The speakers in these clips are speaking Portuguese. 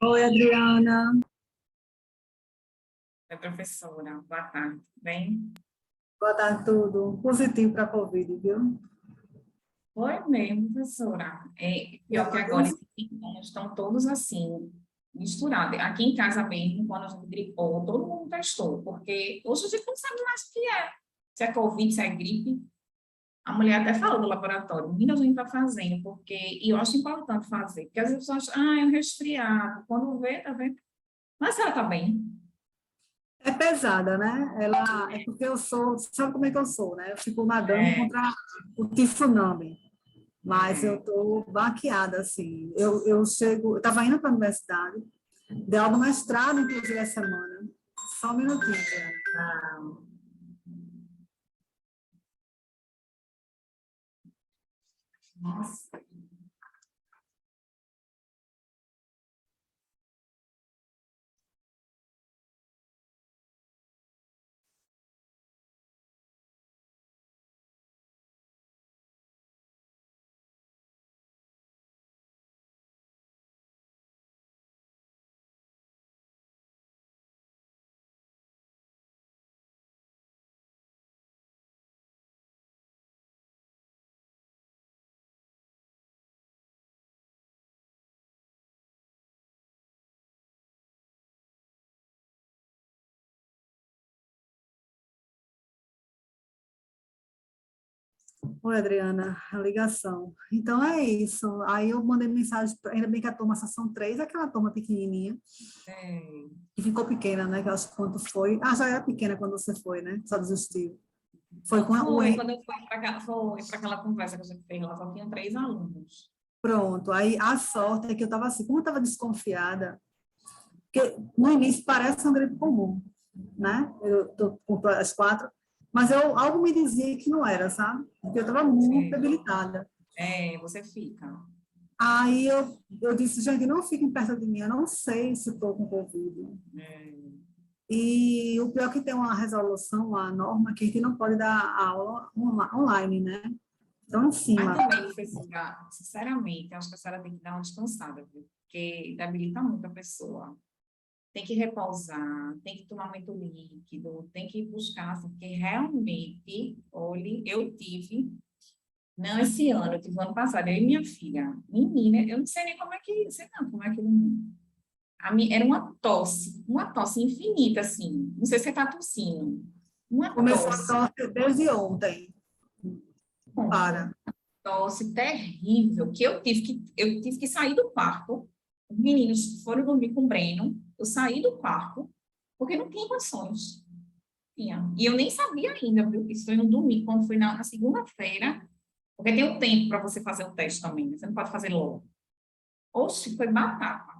Oi, Adriana. Oi, professora. Boa tarde. Bem? Boa tarde, tudo. Positivo para a Covid, viu? Foi mesmo, professora. Já Pior que mandei agora, uns... esses sintomas estão todos assim, misturados. Aqui em casa mesmo, quando a gente gripou, todo mundo testou, porque hoje a gente não sabe mais o que é. Se é Covid, se é gripe. A mulher até falou no laboratório, menina, a gente está fazendo, porque, e eu acho importante fazer, porque as pessoas acham, é um resfriado. Quando vê, tá vendo? Mas ela tá bem. É pesada, né? Ela é porque eu sou, sabe como é que eu sou, né? Eu fico nadando É, contra o tsunami, mas eu é. estou baqueada, assim. Eu chego, eu estava indo para a universidade, dei aula do mestrado, inclusive, essa semana. Só um minutinho, Adriana. Ah, nossa. Oi, Adriana, a ligação. Então é isso. Aí eu mandei mensagem, ainda bem que a turma só são três, aquela turma pequenininha. É. Que ficou pequena, né? Que eu acho que quando foi. Ah, já era pequena quando você foi, né? Só desistiu. Foi com o Foi, quando eu fui para aquela conversa que a gente fez lá, só tinha três alunos. pronto. Aí a sorte é que eu estava assim, como eu estava desconfiada, porque no início parece uma gripe comum, né? Eu tô com as quatro, mas algo me dizia que não era, sabe? Porque eu estava muito Sim. debilitada. Você fica. Aí eu disse, gente, não fiquem perto de mim, eu não sei se estou com Covid. É. E o pior é que tem uma resolução, uma norma, que a gente não pode dar aula online, né? Então, em Mas cima. também, professora, sinceramente, acho que a senhora tem que dar uma descansada, viu? Porque debilita muito a pessoa. Tem que repousar, tem que tomar muito líquido, tem que buscar, assim, porque realmente, olhe, eu tive, não esse ano, eu tive o ano passado, eu e minha filha, menina, eu não sei nem como é que, sei não, como é que era uma tosse infinita, assim. Não sei se você está tossindo. Uma Começou a tosse, tosse desde ontem. pronto. Para. Tosse terrível, que eu tive que sair do quarto. Os meninos foram dormir com o Breno. Eu saí do quarto, porque não tinha condições. Tinha. E eu nem sabia ainda, viu? Isso foi no domingo, quando foi na segunda-feira, porque tem um tempo para você fazer o teste também, né? Você não pode fazer logo. Oxe, foi batata.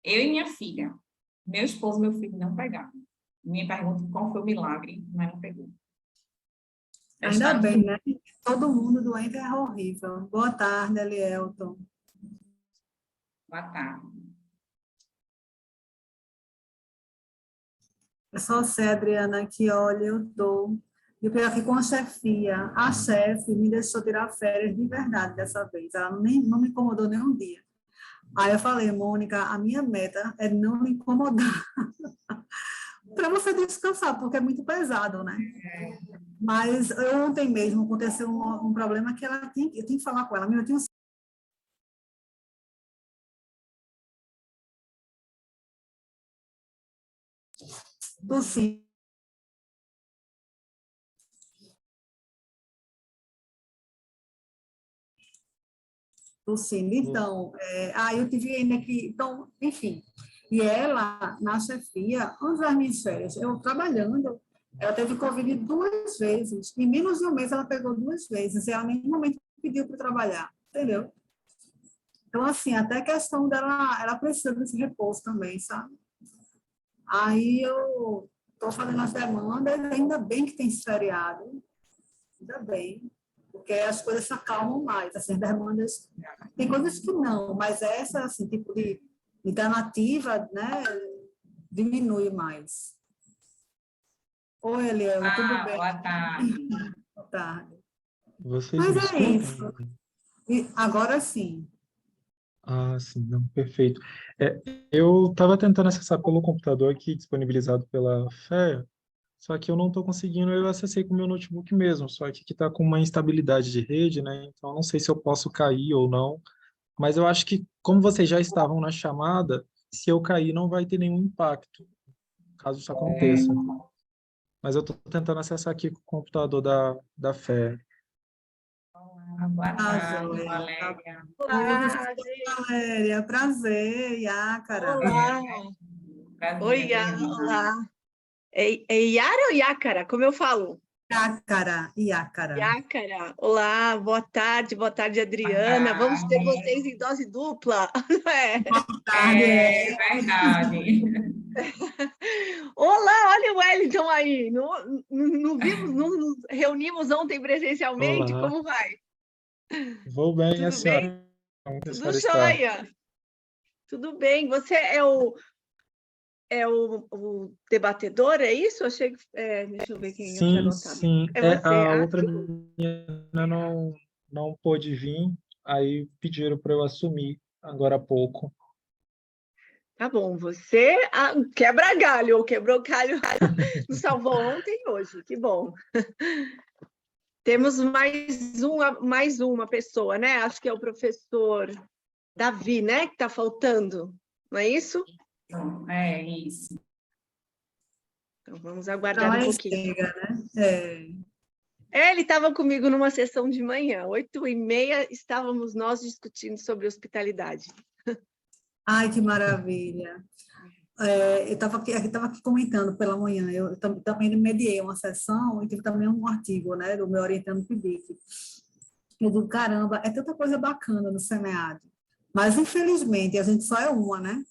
Eu e minha filha. Meu esposo e meu filho não pegaram. Me perguntam qual foi o milagre, mas não pegou. Ainda Testaram bem, tudo. né? Todo mundo doente é horrível. Boa tarde, Elielton. Boa tarde. Eu só sei, Adriana, que olha, eu estou. E o pior é que com a chefia, a chefe me deixou tirar férias de verdade dessa vez. Ela nem, não me incomodou nem um dia. Aí eu falei, Mônica, a minha meta é não me incomodar, para você descansar, porque é muito pesado, né? Mas ontem mesmo aconteceu um problema que eu tinha que falar com ela. Eu tinha tossido, tossindo. Então, aí eu tive ainda que. Então, enfim. E ela, na chefia, antes das minhas férias, eu trabalhando, ela teve Covid duas vezes. Em menos de um mês, ela pegou duas vezes. E ela, em nenhum momento, pediu para trabalhar. Entendeu? Então, assim, até a questão dela, ela precisa desse repouso também, sabe? Aí eu estou fazendo as demandas, ainda bem que tem esse feriado, ainda bem, porque as coisas se acalmam mais, assim, as demandas, tem coisas que não, mas essa, assim, tipo de alternativa, né, diminui mais. Oi, Eliel, tudo Ah, bem? boa tarde. Boa tarde. Vocês Mas me é escutam? isso. E agora sim, Ah, sim, não, perfeito. É, eu estava tentando acessar pelo computador aqui, disponibilizado pela FEA, só que eu não estou conseguindo, eu acessei com o meu notebook mesmo, só que está com uma instabilidade de rede, né? Então, eu não sei se eu posso cair ou não, mas eu acho que, como vocês já estavam na chamada, se eu cair, não vai ter nenhum impacto, caso isso aconteça. Mas eu estou tentando acessar aqui com o computador da FEA. Boa Ah, tarde, joia. Tá. Valéria. Oi, Olá, professora gente. Valéria, prazer, Yácara. Olá. Prazer, Oi, Adriana. olá. É Yara ou Yácara? Como eu falo? Yácara, Yácara. Yácara. Olá, boa tarde, Boa Adriana. Vamos ter tarde. vocês em dose dupla, não é? Tarde, É verdade. Olá, olha o Wellington aí. Não vimos, não nos reunimos ontem presencialmente? Olá, Como vai? vou bem, e a Tudo bem? senhora? Como que a Tudo senhora está? jóia. Tudo bem. Você é o debatedor, é isso? Achei que. Deixa eu ver quem eu tinha Sim, anotado. sim. É É, você. a Ah, outra que bom. menina não pôde vir, aí pediram para eu assumir agora há pouco. Tá bom, você quebra galho, ou quebrou galho, nos salvou ontem e hoje, que bom. Temos mais uma pessoa, né? Acho que é o professor Davi, né? Que está faltando, não é isso? É isso. Então vamos para aguardar lá um e pouquinho. chega, né? É. Ele estava comigo numa sessão de manhã, 8h30, estávamos nós discutindo sobre hospitalidade. Ai, que maravilha. É, eu estava aqui comentando pela manhã, eu também mediei uma sessão e tive também um artigo, né, do meu orientando PIBIC. Eu digo, caramba, é tanta coisa bacana no SEMEAD, mas infelizmente a gente só é uma, né?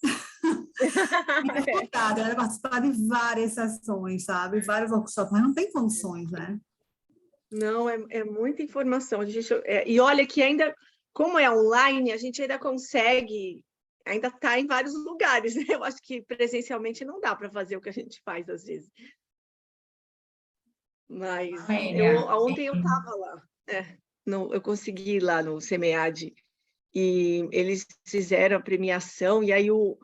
Muita vontade, era participar de várias sessões, sabe? Vários workshops, mas não tem condições, né? Não, é muita informação. E olha que ainda, como é online, a gente ainda consegue, ainda está em vários lugares, né? Eu acho que presencialmente não dá para fazer o que a gente faz às vezes. Mas Valéria, ontem eu estava lá, eu consegui ir lá no SEMEAD e eles fizeram a premiação, e aí o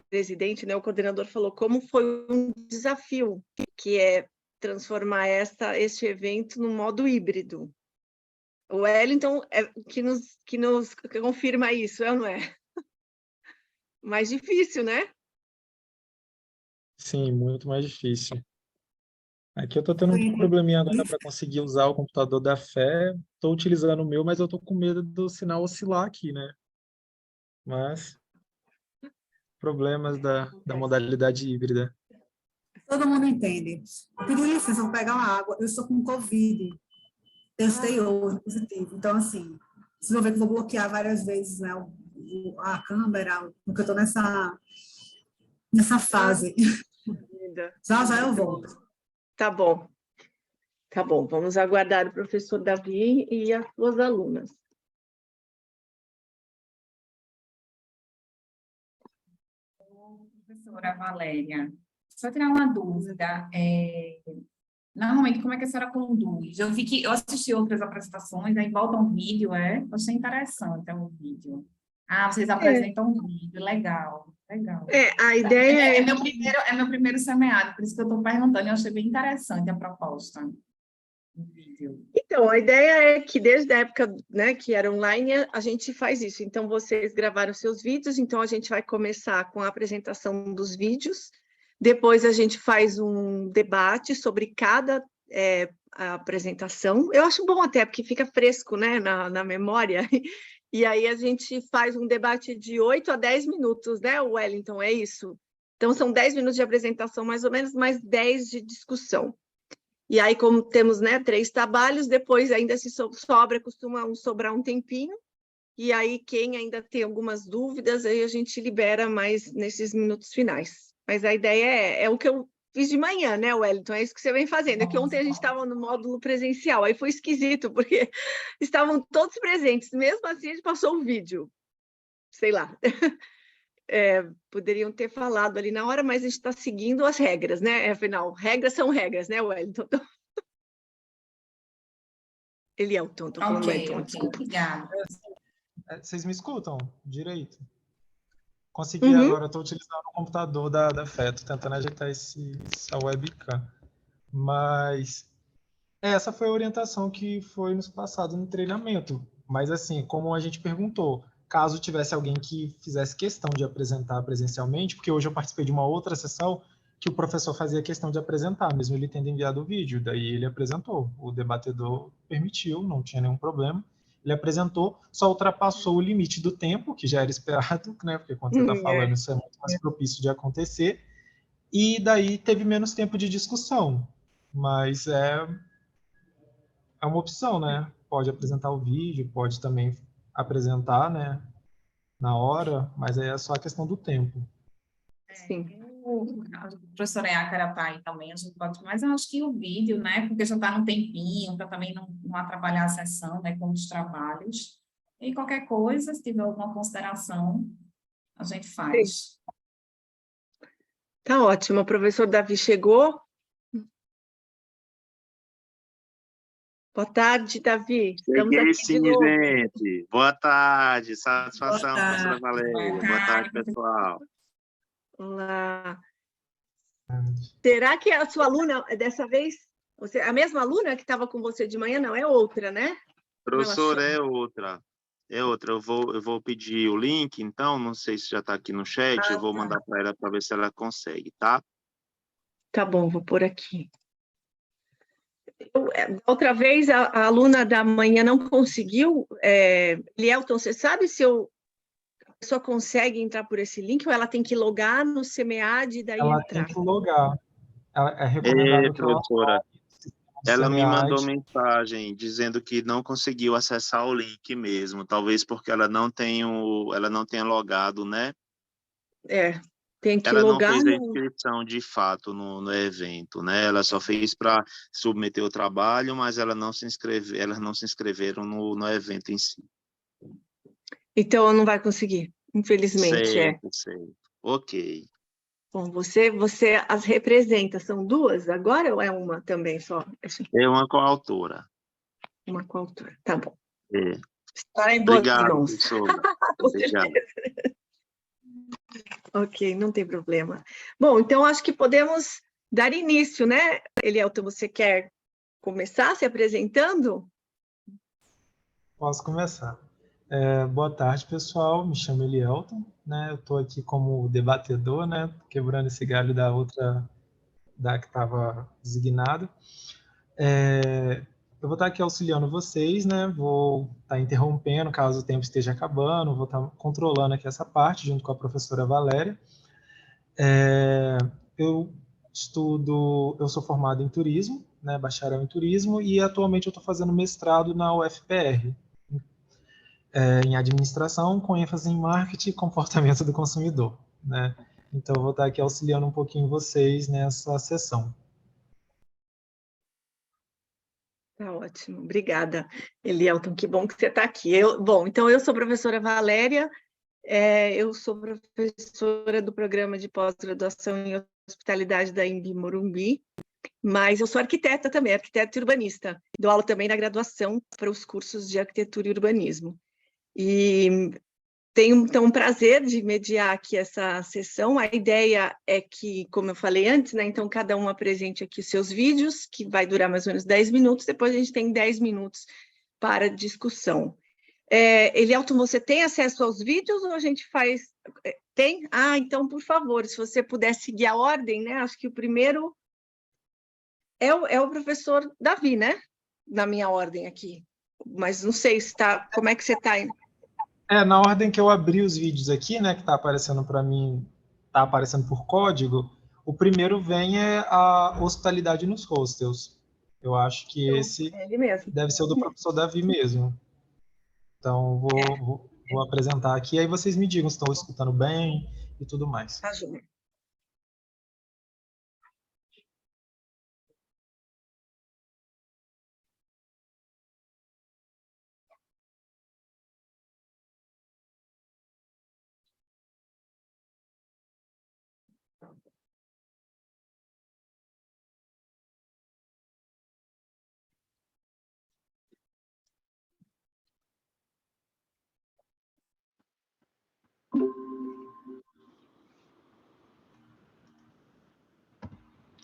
presidente, né, o coordenador, falou como foi um desafio, que é transformar este evento no modo híbrido. O Wellington que nos confirma isso, não é? Mais difícil, né? Sim, muito mais difícil. Aqui eu estou tendo um Sim. probleminha agora para conseguir usar o computador da Fé. Estou utilizando o meu, mas eu estou com medo do sinal oscilar aqui, né? Mas problemas da Acontece. modalidade híbrida. Todo mundo entende. Eu pedi licença, vou pegar uma água. Eu estou com Covid, testei hoje, positivo. Então, assim, vocês vão ver que eu vou bloquear várias vezes, né, a câmera, porque eu estou nessa fase. Linda. Já já eu volto. Tá bom, tá bom. Vamos aguardar o professor Davi e as suas alunas. professora Valéria, só tirar uma dúvida. Normalmente, como é que a senhora conduz? Eu vi que eu assisti outras apresentações, aí volta um vídeo, é? Achei interessante o vídeo. Ah, vocês apresentam um vídeo, legal, legal. A ideia É meu primeiro semeado, por isso que eu estou perguntando, eu achei bem interessante a proposta do vídeo. Então, a ideia é que desde a época, né, que era online, a gente faz isso. Então, vocês gravaram seus vídeos, então a gente vai começar com a apresentação dos vídeos, depois a gente faz um debate sobre cada apresentação. Eu acho bom até, porque fica fresco, né, na memória. E aí a gente faz um debate de 8 a 10 minutos, né, Wellington? É isso? Então, são 10 minutos de apresentação, mais ou menos, mais 10 de discussão. E aí, como temos, né, 3 trabalhos, depois ainda se costuma sobrar um tempinho, e aí quem ainda tem algumas dúvidas, aí a gente libera mais nesses minutos finais. Mas a ideia é o que eu fiz de manhã, né, Wellington? É isso que você vem fazendo. É que ontem a gente estava no módulo presencial, aí foi esquisito, porque estavam todos presentes, mesmo assim a gente passou o vídeo. Sei lá. Poderiam ter falado ali na hora, mas a gente está seguindo as regras, né? Afinal, regras são regras, né, Wellington? Ele é o tonto, falando Ok, Wellington, ok, desculpa. obrigada. Vocês me escutam direito? Consegui Uhum. agora, estou utilizando o computador da Fé, tô tentando ajeitar essa webcam. Mas essa foi a orientação que foi nos passado no treinamento. Mas assim, como a gente perguntou, caso tivesse alguém que fizesse questão de apresentar presencialmente, porque hoje eu participei de uma outra sessão que o professor fazia questão de apresentar, mesmo ele tendo enviado o vídeo, daí ele apresentou. O debatedor permitiu, não tinha nenhum problema. Ele apresentou, só ultrapassou o limite do tempo, que já era esperado, né? Porque quando você está falando, É. isso é muito mais propício de acontecer. E daí teve menos tempo de discussão. Mas é uma opção, né? Pode apresentar o vídeo, pode também apresentar, né, na hora, mas aí é só a questão do tempo. Sim. A professora Yácara está aí também, a gente pode, mas eu acho que o vídeo, né, porque já está no tempinho, para também não atrapalhar a sessão, né, com os trabalhos. E qualquer coisa, se tiver alguma consideração, a gente Sim. faz. Tá ótimo. O professor Davi chegou. Boa tarde, Davi. Estamos Cheguei aqui de sim, novo. gente. Boa tarde, Boa satisfação, professora tarde. Boa Valéria. Boa tarde, tarde, pessoal. Olá. Será que a sua aluna, dessa vez, a mesma aluna que estava com você de manhã, não, é outra, né? Como ela Professora, chama? é outra. É outra. Eu vou pedir o link, então, não sei se já está aqui no chat, eu Ah, vou tá. mandar para ela para ver se ela consegue, tá? Tá bom, vou pôr aqui. Outra vez, a aluna da manhã não conseguiu. Lielton, você sabe se a pessoa consegue entrar por esse link ou ela tem que logar no CMEAD e daí Ela tem entrar? que logar. É É, recomendável que ela professora, logue no sistema do ela me mandou SEMEAD. mensagem dizendo que não conseguiu acessar o link mesmo, talvez porque ela não tenha logado, né? É, tem que Ela não logar fez a no. inscrição de fato no evento, né? Ela só fez para submeter o trabalho, mas elas não se inscreveram no evento em si. Então, ela não vai conseguir, infelizmente, é. Certo, certo. Ok. Bom, você as representa, são duas agora ou é uma também só? É uma coautora. Uma coautora, tá bom. É. Está em boas Obrigado, mãos. professora. Com Obrigado. certeza. Ok, não tem problema. Bom, então acho que podemos dar início, né? Elielton, você quer começar se apresentando? Posso começar. Boa tarde, pessoal. Me chamo Elielton, né? Eu estou aqui como debatedor, né? Quebrando esse galho da outra da que estava designado. Eu vou estar aqui auxiliando vocês, né? Vou estar interrompendo caso o tempo esteja acabando, vou estar controlando aqui essa parte junto com a professora Valéria. Eu eu sou formado em turismo, né? Bacharel em turismo, e atualmente eu estou fazendo mestrado na UFPR, em administração, com ênfase em marketing e comportamento do consumidor, né? Então, eu vou estar aqui auxiliando um pouquinho vocês nessa sessão. Tá ótimo, obrigada, Elielton, que bom que você está aqui. Bom, então eu sou a professora Valéria, eu sou professora do programa de pós-graduação em hospitalidade da Embi Morumbi, mas eu sou arquiteta também, arquiteta e urbanista. Dou aula também na graduação para os cursos de arquitetura e urbanismo. E tenho, então, o prazer de mediar aqui essa sessão. A ideia é que, como eu falei antes, né, então cada um apresente aqui os seus vídeos, que vai durar mais ou menos 10 minutos, depois a gente tem 10 minutos para discussão. Elielton, você tem acesso aos vídeos ou a gente faz... Tem? Ah, então, por favor, se você puder seguir a ordem, né? Acho que o primeiro é o professor Davi, né? Na minha ordem aqui. Mas não sei se tá, como é que você está. Na ordem que eu abri os vídeos aqui, né, que está aparecendo para mim, está aparecendo por código, o primeiro vem a hospitalidade nos hostels. Eu acho que Então, esse é ele mesmo. deve ser o do professor Davi mesmo. Então, vou apresentar aqui, aí vocês me digam se estão escutando bem e tudo mais. Tá, Júlia.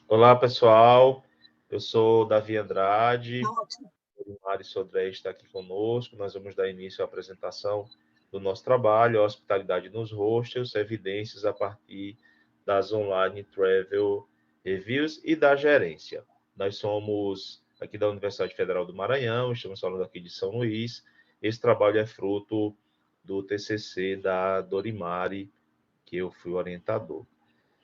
Olá, pessoal. Eu sou Davi Andrade. O Mari Sodré está aqui conosco. Nós vamos dar início à apresentação do nosso trabalho, a hospitalidade nos hostels, evidências a partir das online travel reviews e da gerência. Nós somos aqui da Universidade Federal do Maranhão, estamos falando aqui de São Luís. Esse trabalho é fruto do TCC da Dorimari, que eu fui orientador.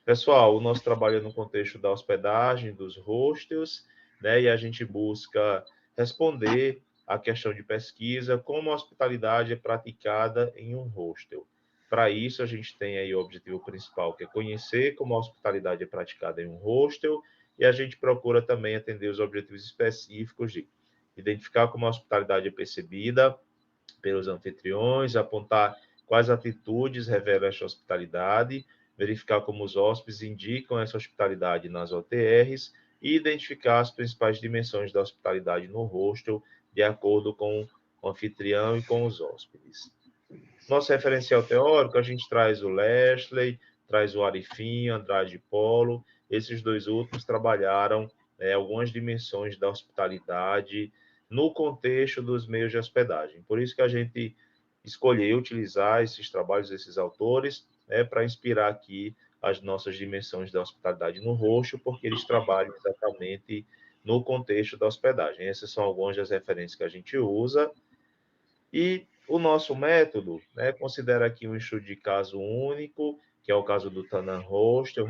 Pessoal, o nosso trabalho é no contexto da hospedagem, dos hostels, né? E a gente busca responder à questão de pesquisa, como a hospitalidade é praticada em um hostel. Para isso, a gente tem aí o objetivo principal, que é conhecer como a hospitalidade é praticada em um hostel, e a gente procura também atender os objetivos específicos de identificar como a hospitalidade é percebida pelos anfitriões, apontar quais atitudes revelam esta hospitalidade, verificar como os hóspedes indicam essa hospitalidade nas OTRs e identificar as principais dimensões da hospitalidade no hostel, de acordo com o anfitrião e com os hóspedes. Nosso referencial teórico, a gente traz o Leslie, traz o Arifinho, Andrade Polo. Esses dois últimos trabalharam algumas dimensões da hospitalidade no contexto dos meios de hospedagem. Por isso que a gente escolheu utilizar esses trabalhos desses autores para inspirar aqui as nossas dimensões da hospitalidade no hostel, porque eles trabalham exatamente no contexto da hospedagem. Essas são algumas das referências que a gente usa. E o nosso método considera aqui um estudo de caso único, que é o caso do Tanam Hostel,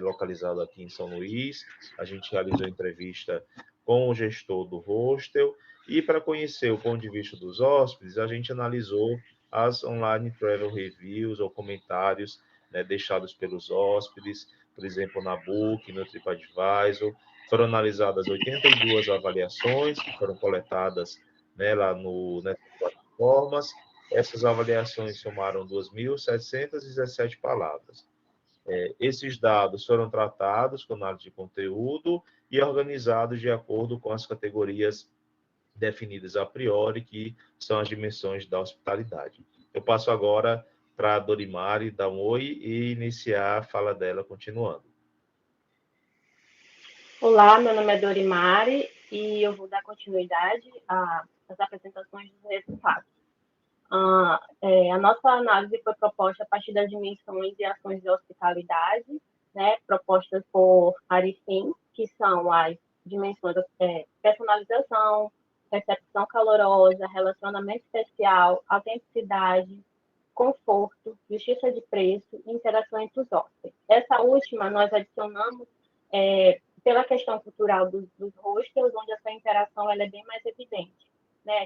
localizado aqui em São Luís. A gente realizou entrevista com o gestor do hostel, e para conhecer o ponto de vista dos hóspedes, a gente analisou as online travel reviews ou comentários deixados pelos hóspedes, por exemplo, na Booking, no TripAdvisor. Foram analisadas 82 avaliações que foram coletadas lá nessas plataformas. Essas avaliações somaram 2.717 palavras. Esses dados foram tratados com análise de conteúdo e organizados de acordo com as categorias definidas a priori, que são as dimensões da hospitalidade. Eu passo agora para a Dorimari dar um oi e iniciar a fala dela continuando. Olá, meu nome é Dorimari e eu vou dar continuidade às apresentações dos resultados. A nossa análise foi proposta a partir das dimensões e ações de hospitalidade, propostas por Arifin, que são as dimensões personalização, recepção calorosa, relacionamento especial, autenticidade, conforto, justiça de preço e interação entre os hóspedes. Essa última nós adicionamos pela questão cultural dos hostels, onde essa interação ela é bem mais evidente,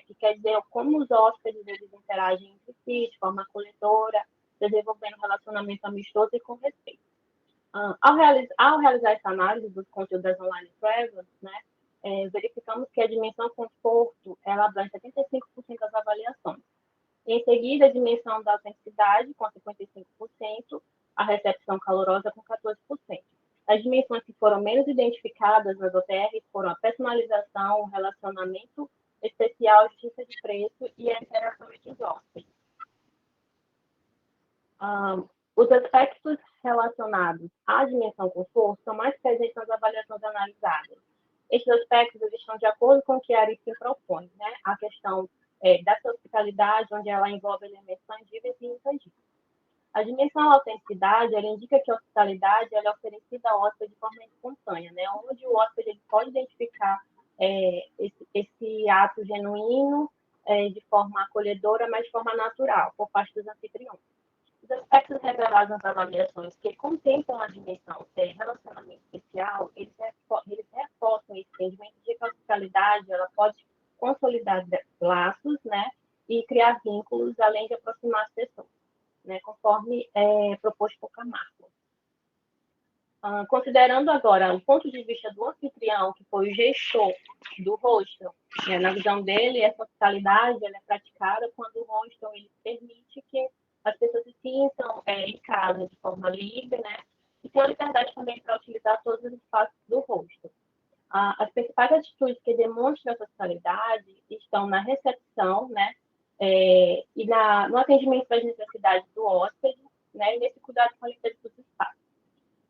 que quer dizer como os hóspedes eles interagem entre si, de forma acolhedora, desenvolvendo um relacionamento amistoso e com respeito. Ao realizar essa análise dos conteúdos das online travels, verificamos que a dimensão conforto ela abrange 75% das avaliações. Em seguida, a dimensão da autenticidade, com 55%, a recepção calorosa, com 14%. As dimensões que foram menos identificadas nas OTRs foram a personalização, o relacionamento especial, justiça de preço e a interação entre os hóspedes. Os aspectos relacionados à dimensão conforto são mais presentes nas avaliações analisadas. Estes aspectos eles estão de acordo com o que a Arifin propõe, a questão dessa hospitalidade, onde ela envolve elementos tangíveis e intangíveis. A dimensão autenticidade, ela indica que a hospitalidade ela é oferecida ao hóspede de forma espontânea, onde o hóspede ele pode identificar esse ato genuíno, de forma acolhedora, mas de forma natural, por parte dos anfitriões. Os aspectos revelados nas avaliações que contemplam a dimensão relacionamento especial, eles reforçam esse entendimento de que a hospitalidade ela pode consolidar laços, e criar vínculos, além de aproximar as pessoas, conforme proposto por Camargo. Considerando agora o ponto de vista do anfitrião, que foi o gestor do hostel, na visão dele, essa hospitalidade ela é praticada quando o hostel ele permite que as pessoas se sintam em casa de forma livre, e tem a liberdade também para utilizar todos os espaços do hostel. As principais atitudes que demonstram essa hospitalidade estão na recepção, e no atendimento das necessidades do hóspede, né, e nesse cuidado com a limpeza dos espaços.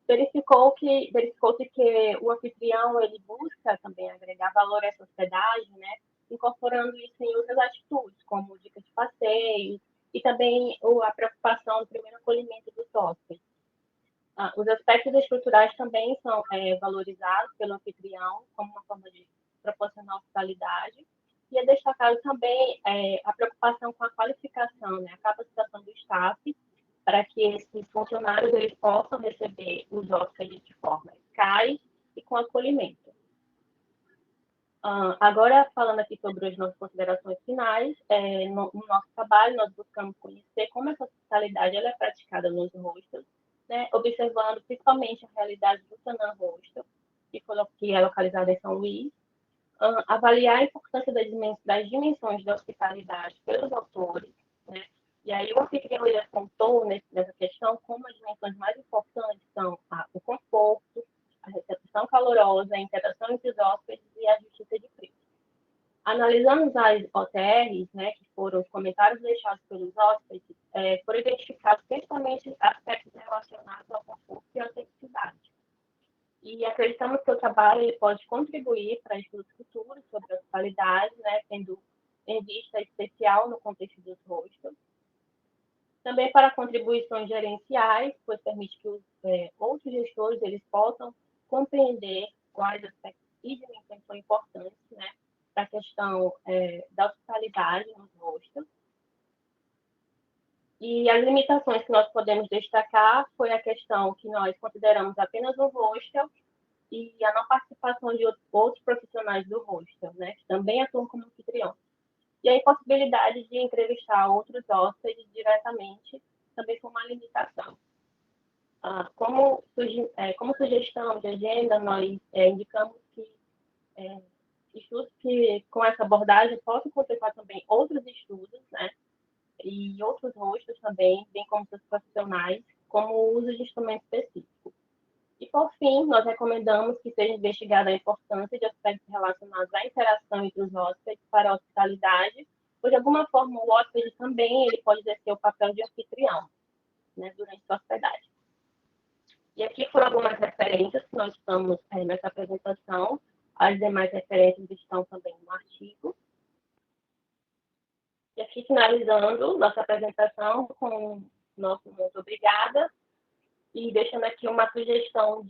Verificou-se que o anfitrião ele busca também agregar valor a essa hospedagem, né, incorporando isso em outras atitudes, como dicas de passeio e também a preocupação do primeiro acolhimento dos hóspedes. Os aspectos estruturais também são valorizados pelo anfitrião como uma forma de proporcionar hospitalidade, e é destacado também a preocupação com a qualificação, né, a capacitação do staff, para que esses funcionários eles possam receber os hóspedes de forma eficaz e com acolhimento. Agora, falando aqui sobre as nossas considerações finais, no nosso trabalho, nós buscamos conhecer como essa hospitalidade ela é praticada nos hostels, né, observando principalmente a realidade do Sanam Hostel, que é localizado em São Luís, avaliar a importância das dimensões da hospitalidade pelos autores, né? E aí o anfitrião ele apontou nessa questão como as dimensões mais importantes são o conforto, a recepção calorosa, a interação entre os hóspedes e a justiça de preço. Analisando as OTRs, né, que foram os comentários deixados pelos hóspedes, foram identificados principalmente aspectos relacionados ao conforto e à autenticidade. E acreditamos que o trabalho ele pode contribuir para estudos futuros sobre a hospitalidade, né, tendo em vista especial no contexto dos hostels. Também para contribuições gerenciais, pois permite que os outros gestores eles possam compreender quais aspectos e dimensões são importantes, né, para a questão da hospitalidade nos hostels. E as limitações que nós podemos destacar foi a questão que nós consideramos apenas um hostel e a não participação de outros profissionais do hostel, né, que também atuam como anfitrião. E a impossibilidade de entrevistar outros hóspedes diretamente também foi uma limitação. Como sugestão de agenda, nós indicamos que estudos que com essa abordagem possam contemplar também outros estudos, né, e outros hostels também, bem como seus profissionais, como o uso de instrumentos específicos. E, por fim, nós recomendamos que seja investigada a importância de aspectos relacionados à interação entre os hóspedes para a hospitalidade, pois, de alguma forma, o hóspede também ele pode exercer o papel de anfitrião, né, durante sua hospedagem. E aqui foram algumas referências que nós estamos nessa apresentação. As demais referências estão também no artigo. E aqui, finalizando nossa apresentação com nosso muito obrigada, e deixando aqui uma sugestão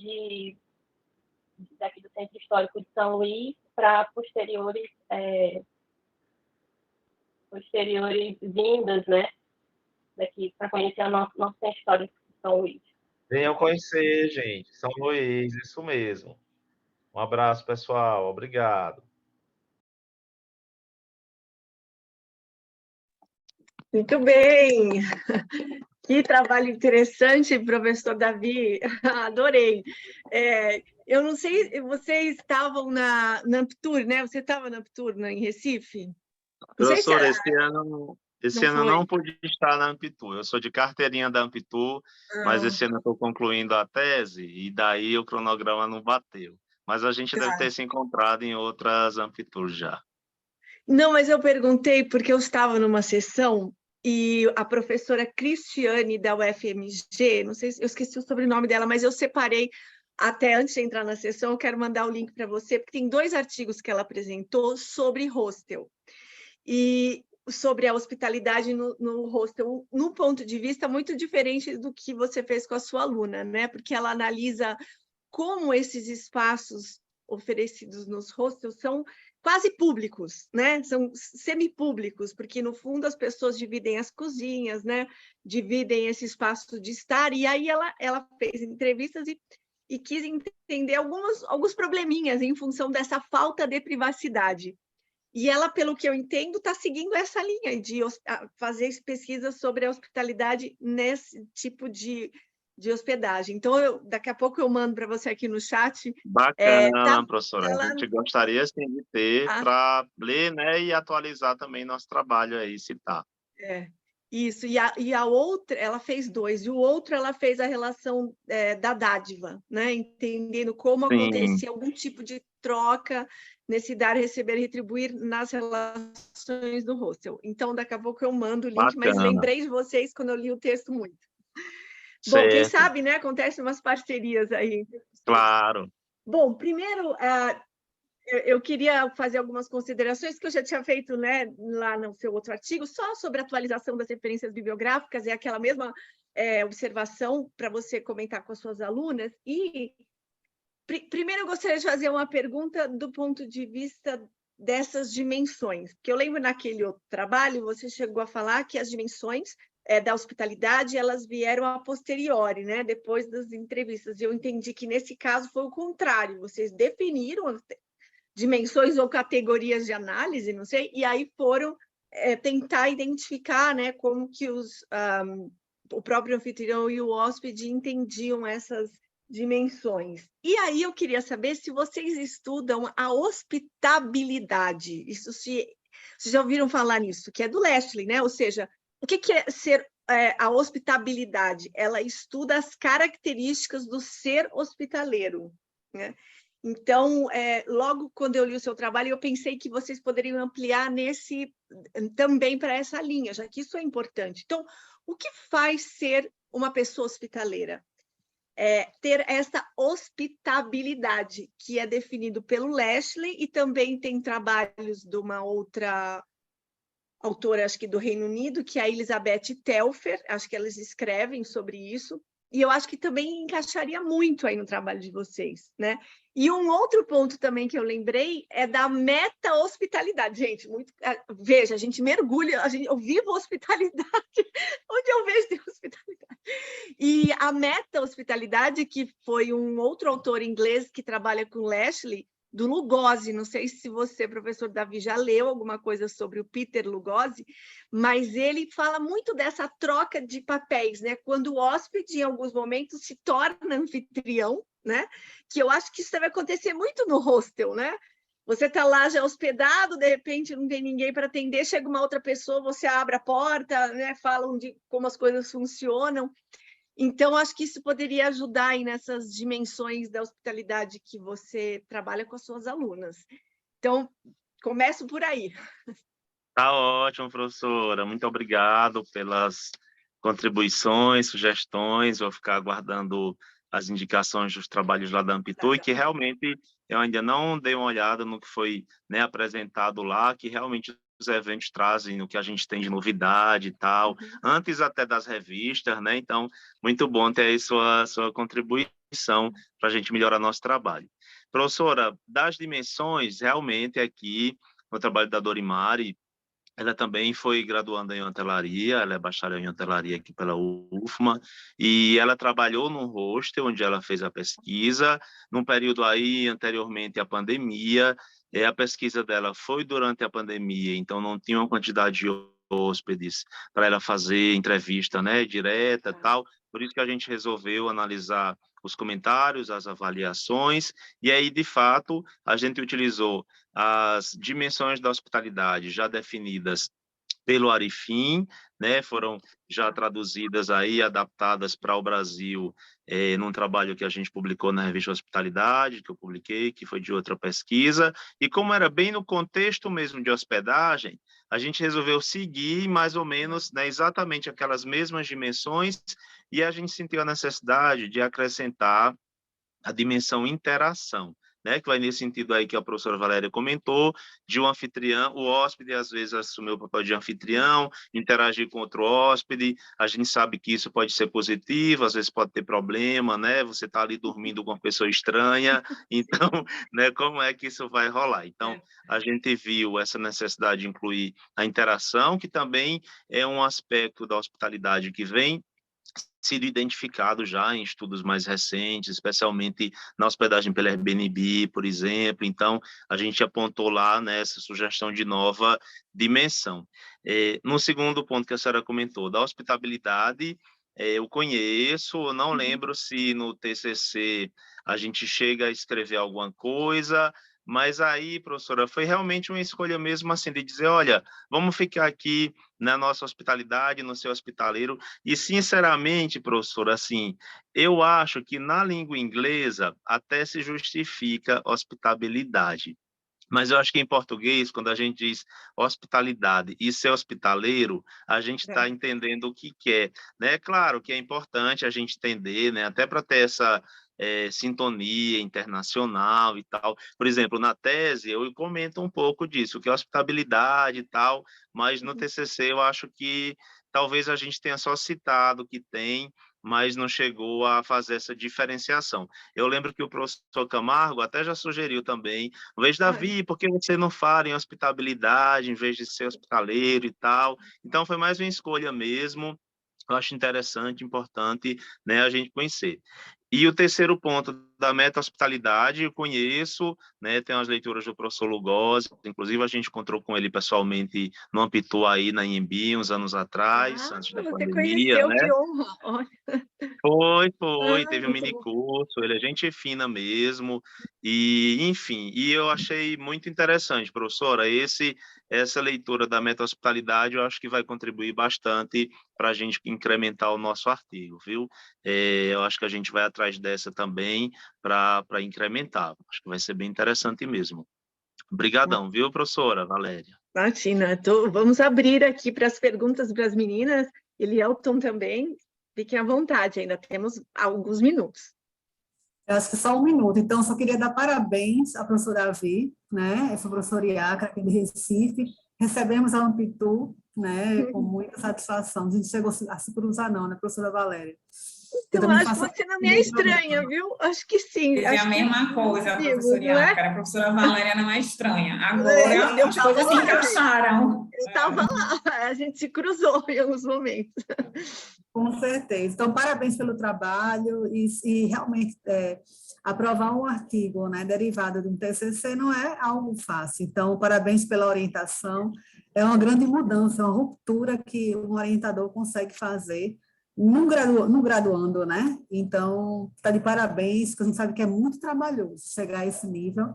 daqui do Centro Histórico de São Luís para posteriores vindas, né, daqui para conhecer o nosso Centro Histórico de São Luís. Venham conhecer, gente, São Luís, isso mesmo. Um abraço, pessoal, obrigado. Muito bem! Que trabalho interessante, professor Davi, adorei. Eu não sei, vocês estavam na Amptur, né? Você estava na Amptur, em Recife? Professor, esse ano eu não pude estar na Amptur. Eu sou de carteirinha da Amptur, mas esse ano eu estou concluindo a tese e daí o cronograma não bateu. Mas a gente deve ter se encontrado em outras Amptur já. Não, mas eu perguntei porque eu estava numa sessão e a professora Cristiane da UFMG, não sei se eu esqueci o sobrenome dela, mas eu separei até antes de entrar na sessão, eu quero mandar o link para você, porque tem 2 artigos que ela apresentou sobre hostel e sobre a hospitalidade no hostel, num ponto de vista muito diferente do que você fez com a sua aluna, né? Porque ela analisa como esses espaços oferecidos nos hostels são quase públicos, né? São semipúblicos, porque, no fundo, as pessoas dividem as cozinhas, né? Dividem esse espaço de estar, e aí ela fez entrevistas e quis entender alguns probleminhas em função dessa falta de privacidade. E ela, pelo que eu entendo, está seguindo essa linha de fazer pesquisas sobre a hospitalidade nesse tipo de hospedagem. Então, daqui a pouco eu mando para você aqui no chat. Bacana, professora. A gente gostaria sim, de ter para ler, né, e atualizar também nosso trabalho aí, citar. Isso. E a outra, ela fez 2. E o outro, ela fez a relação da dádiva, né? Entendendo como acontecia algum tipo de troca, nesse dar, receber, retribuir nas relações do hostel. Então, daqui a pouco eu mando o link, mas Bacana. lembrei de vocês quando eu li o texto muito. Bom, quem Certo, sabe, né? Acontecem umas parcerias aí. claro. Bom, primeiro, eu queria fazer algumas considerações que eu já tinha feito, né, lá no seu outro artigo, só sobre a atualização das referências bibliográficas, é aquela mesma observação para você comentar com as suas alunas. E, primeiro, eu gostaria de fazer uma pergunta do ponto de vista dessas dimensões, porque eu lembro naquele outro trabalho, você chegou a falar que as dimensões da hospitalidade, elas vieram a posteriori, né, depois das entrevistas. Eu entendi que, nesse caso, foi o contrário, vocês definiram dimensões ou categorias de análise, não sei, e aí foram tentar identificar, né, como que o próprio anfitrião e o hóspede entendiam essas dimensões. E aí eu queria saber se vocês estudam a hospitabilidade. Vocês já ouviram falar nisso, que é do Lashley, né? Ou seja, o que é ser a hospitabilidade? Ela estuda as características do ser hospitaleiro, né? Então, logo quando eu li o seu trabalho, eu pensei que vocês poderiam ampliar também para essa linha, já que isso é importante. Então, o que faz ser uma pessoa hospitaleira? Ter essa hospitabilidade, que é definido pelo Lashley, e também tem trabalhos de uma outra autora, acho que do Reino Unido, que é a Elizabeth Telfer, acho que elas escrevem sobre isso, e eu acho que também encaixaria muito aí no trabalho de vocês, né? E um outro ponto também que eu lembrei é da meta-hospitalidade. Gente, veja, a gente mergulha, eu vivo hospitalidade, onde eu vejo tem hospitalidade. E a meta-hospitalidade, que foi um outro autor inglês que trabalha com Lashley, do Lugosi, não sei se você, professor Davi, já leu alguma coisa sobre o Peter Lugosi, mas ele fala muito dessa troca de papéis, né? Quando o hóspede, em alguns momentos, se torna anfitrião, né? Que eu acho que isso deve acontecer muito no hostel, né? Você está lá já hospedado, de repente não tem ninguém para atender, chega uma outra pessoa, você abre a porta, né? Falam de como as coisas funcionam. Então, acho que isso poderia ajudar aí nessas dimensões da hospitalidade que você trabalha com as suas alunas. Então, começo por aí. Tá ótimo, professora. Muito obrigado pelas contribuições, sugestões. Vou ficar aguardando as indicações dos trabalhos lá da Ampitu, e que realmente eu ainda não dei uma olhada no que foi, né, apresentado lá, que realmente os eventos trazem o que a gente tem de novidade e tal, antes até das revistas, né? Então, muito bom ter aí sua contribuição para a gente melhorar nosso trabalho. Professora, das dimensões, realmente aqui, no trabalho da Dorimari, ela também foi graduanda em hotelaria, ela é bacharel em hotelaria aqui pela UFMA, e ela trabalhou num hostel onde ela fez a pesquisa, num período aí anteriormente à pandemia. A pesquisa dela foi durante a pandemia, então não tinha uma quantidade de hóspedes para ela fazer entrevista, né, direta e tal, por isso que a gente resolveu analisar os comentários, as avaliações, e aí, de fato, a gente utilizou as dimensões da hospitalidade já definidas pelo Arifin, né, foram já traduzidas aí, adaptadas para o Brasil, num trabalho que a gente publicou na revista Hospitalidade, que eu publiquei, que foi de outra pesquisa, e como era bem no contexto mesmo de hospedagem, a gente resolveu seguir mais ou menos, né, exatamente aquelas mesmas dimensões, e a gente sentiu a necessidade de acrescentar a dimensão interação, né, que vai nesse sentido aí que a professora Valéria comentou, de um anfitrião, o hóspede às vezes assumiu o papel de anfitrião, interagir com outro hóspede, a gente sabe que isso pode ser positivo, às vezes pode ter problema, né, você está ali dormindo com uma pessoa estranha, então, né, como é que isso vai rolar? Então, a gente viu essa necessidade de incluir a interação, que também é um aspecto da hospitalidade que vem sido identificado já em estudos mais recentes, especialmente na hospedagem pela Airbnb, por exemplo. Então, a gente apontou lá nessa sugestão de nova dimensão. No segundo ponto que a senhora comentou, da hospitabilidade, eu conheço, eu não lembro se no TCC a gente chega a escrever alguma coisa, Mas aí, professora, foi realmente uma escolha mesmo assim, de dizer, olha, vamos ficar aqui na nossa hospitalidade, no seu hospitaleiro, e sinceramente, professora, assim, eu acho que na língua inglesa até se justifica hospitabilidade. Mas eu acho que em português, quando a gente diz hospitalidade e ser hospitaleiro, a gente está entendendo o que é, né? Claro que é importante a gente entender, né? Até para ter essa sintonia internacional e tal. Por exemplo, na tese, eu comento um pouco disso, que é hospitabilidade e tal, mas no TCC eu acho que talvez a gente tenha só citado que tem, mas não chegou a fazer essa diferenciação. Eu lembro que o professor Camargo até já sugeriu também, uma vez, Davi, por que você não fala em hospitabilidade em vez de ser hospitaleiro e tal? Então, foi mais uma escolha mesmo. Eu acho interessante, importante, né, a gente conhecer. E o terceiro ponto da meta-hospitalidade, eu conheço, né, tem umas leituras do professor Lugosi, inclusive a gente encontrou com ele pessoalmente no Ampitu aí na IMB, uns anos atrás, antes da Você pandemia, conheceu, né? que honra. Olha. Foi, teve um Muito mini bom. curso, ele é gente fina mesmo, e enfim, e eu achei muito interessante, professora, essa leitura da meta-hospitalidade eu acho que vai contribuir bastante para a gente incrementar o nosso artigo, viu? Eu acho que a gente vai atrás dessa também para incrementar, acho que vai ser bem interessante mesmo. Obrigadão, viu, professora Valéria? Imagina, vamos abrir aqui para as perguntas para as meninas, Elielton também, fiquem à vontade, ainda temos alguns minutos. Eu acho que só um minuto. Então, só queria dar parabéns à professora Avi, né? Essa professora Iacra, aqui de Recife. Recebemos a Ampitu, né? Com muita satisfação. A gente chegou a se cruzar, não, né, professora Valéria? Eu acho que você não me é estranha, viu? Acho que sim. É a mesma coisa, professora Iacra. A professora Valéria não é estranha. Agora, as coisas se encaixaram. Eu estava lá, a gente se cruzou em alguns momentos. Com certeza. Então, parabéns pelo trabalho e realmente aprovar um artigo, né, derivado de um TCC não é algo fácil. Então, parabéns pela orientação. É uma grande mudança, uma ruptura que um orientador consegue fazer no graduando, né? Então, está de parabéns, porque a gente sabe que é muito trabalhoso chegar a esse nível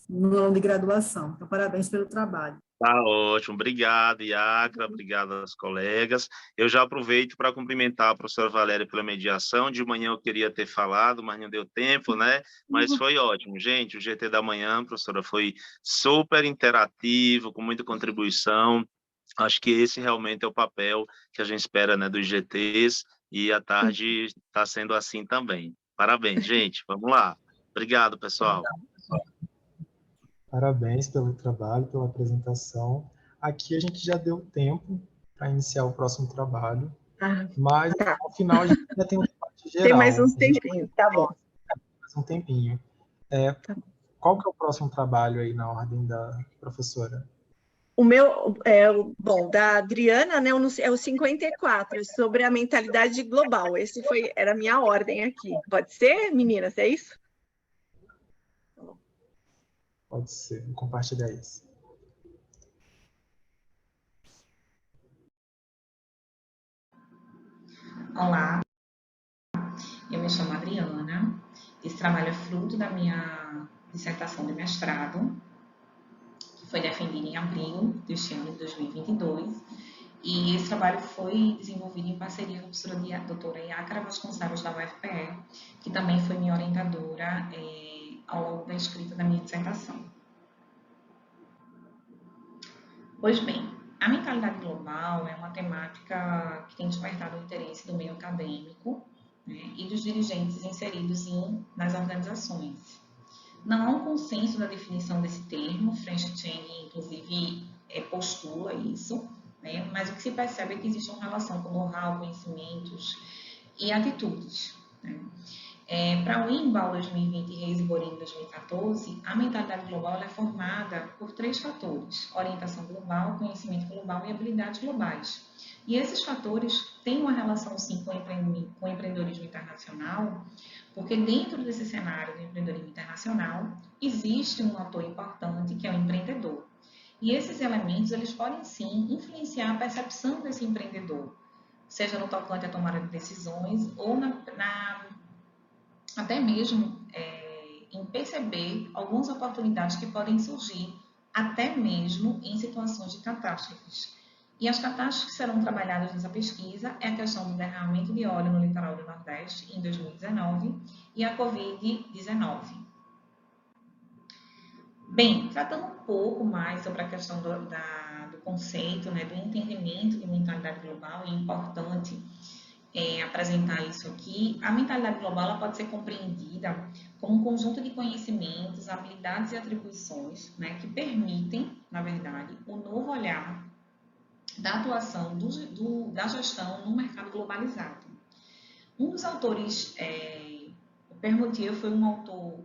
no ano de graduação. Então, parabéns pelo trabalho. Tá ótimo, obrigado, Iacra, obrigado aos colegas. Eu já aproveito para cumprimentar a professora Valéria pela mediação. De manhã eu queria ter falado, mas não deu tempo, né? Mas foi ótimo, gente. O GT da manhã, professora, foi super interativo, com muita contribuição. Acho que esse realmente é o papel que a gente espera, né, dos GTs, e à tarde está sendo assim também. Parabéns, gente. Vamos lá. Obrigado, pessoal. Parabéns pelo trabalho, pela apresentação. Aqui a gente já deu tempo para iniciar o próximo trabalho, mas ao final a gente ainda tem um debate geral. Tem mais uns tempinhos, tá bom. Mais um tempinho. Qual que é o próximo trabalho aí na ordem da professora? O meu, bom, da Adriana, né, é o 54, sobre a mentalidade global. Esse era a minha ordem aqui. Pode ser, meninas? É isso? Pode ser, vou compartilhar isso. Olá, eu me chamo Adriana. Esse trabalho é fruto da minha dissertação de mestrado, que foi defendida em abril deste ano de 2022. E esse trabalho foi desenvolvido em parceria com a professora doutora Iacra Vasconcelos, da UFPE, que também foi minha orientadora ao longo da escrita da minha dissertação. Pois bem, a mentalidade global é uma temática que tem despertado o interesse do meio acadêmico, né, e dos dirigentes inseridos nas organizações. Não há um consenso da definição desse termo, French Cheng, inclusive, postula isso, né, mas o que se percebe é que existe uma relação com know-how, conhecimentos e atitudes, né. Para o IMBAL 2020 e Reis e Borini 2014, a mentalidade global é formada por 3 fatores: orientação global, conhecimento global e habilidades globais. E esses fatores têm uma relação, sim, com o empreendedorismo internacional, porque dentro desse cenário do empreendedorismo internacional existe um ator importante, que é o empreendedor. E esses elementos, eles podem, sim, influenciar a percepção desse empreendedor, seja no tocante à tomada de decisões ou até mesmo em perceber algumas oportunidades que podem surgir, até mesmo em situações de catástrofes. E as catástrofes que serão trabalhadas nessa pesquisa é a questão do derramamento de óleo no litoral do Nordeste, em 2019, e a Covid-19. Bem, tratando um pouco mais sobre a questão do conceito, né, do entendimento de mentalidade global, é importante apresentar isso aqui. A mentalidade global ela pode ser compreendida como um conjunto de conhecimentos, habilidades e atribuições, né, que permitem, na verdade, o novo olhar da atuação da gestão no mercado globalizado. Um dos autores, o Permoutier, foi um autor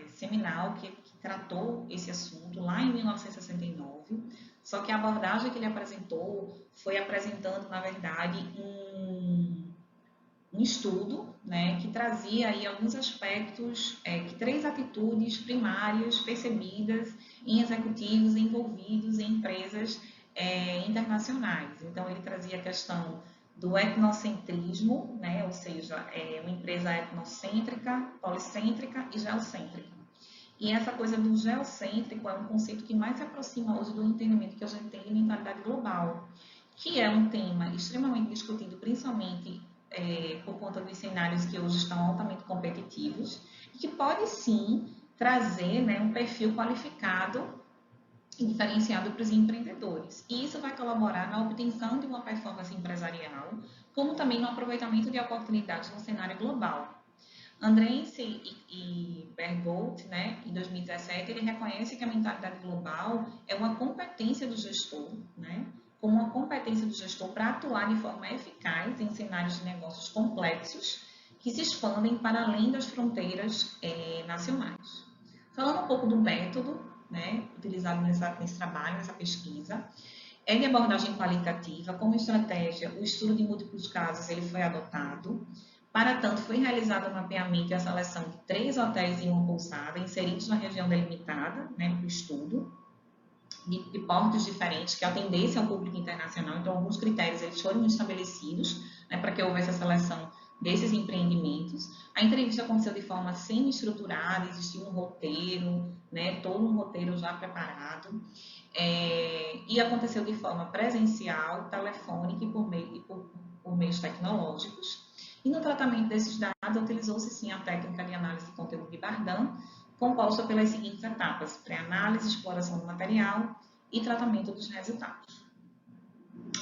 seminal que tratou esse assunto lá em 1969, só que a abordagem que ele apresentou foi apresentando, na verdade, um estudo, né, que trazia aí alguns aspectos, 3 atitudes primárias percebidas em executivos envolvidos em empresas internacionais. Então, ele trazia a questão do etnocentrismo, né, ou seja, uma empresa etnocêntrica, policêntrica e geocêntrica. E essa coisa do geocêntrico é um conceito que mais se aproxima hoje do entendimento que a gente tem de mentalidade global, que é um tema extremamente discutido, principalmente por conta dos cenários que hoje estão altamente competitivos, e que pode sim trazer, né, um perfil qualificado e diferenciado para os empreendedores. E isso vai colaborar na obtenção de uma performance empresarial, como também no aproveitamento de oportunidades no cenário global. Andrense e Bergold, né, em 2017, ele reconhece que a mentalidade global é uma competência do gestor, né, como uma competência do gestor para atuar de forma eficaz em cenários de negócios complexos que se expandem para além das fronteiras nacionais. Falando um pouco do método, né, utilizado nesse trabalho, nessa pesquisa, é de abordagem qualitativa. Como estratégia, o estudo de múltiplos casos ele foi adotado. Para tanto, foi realizado o mapeamento e a seleção de 3 hotéis e uma pousada inseridos na região delimitada, né, para o estudo, de portos diferentes que atendessem ao público internacional. Então, alguns critérios eles foram estabelecidos, né, para que houvesse a seleção desses empreendimentos. A entrevista aconteceu de forma semi-estruturada, existia um roteiro, né, todo um roteiro já preparado, e aconteceu de forma presencial, telefônica e por meios tecnológicos. E no tratamento desses dados, utilizou-se sim a técnica de análise de conteúdo de Bardin, composta pelas seguintes etapas: pré-análise, exploração do material e tratamento dos resultados.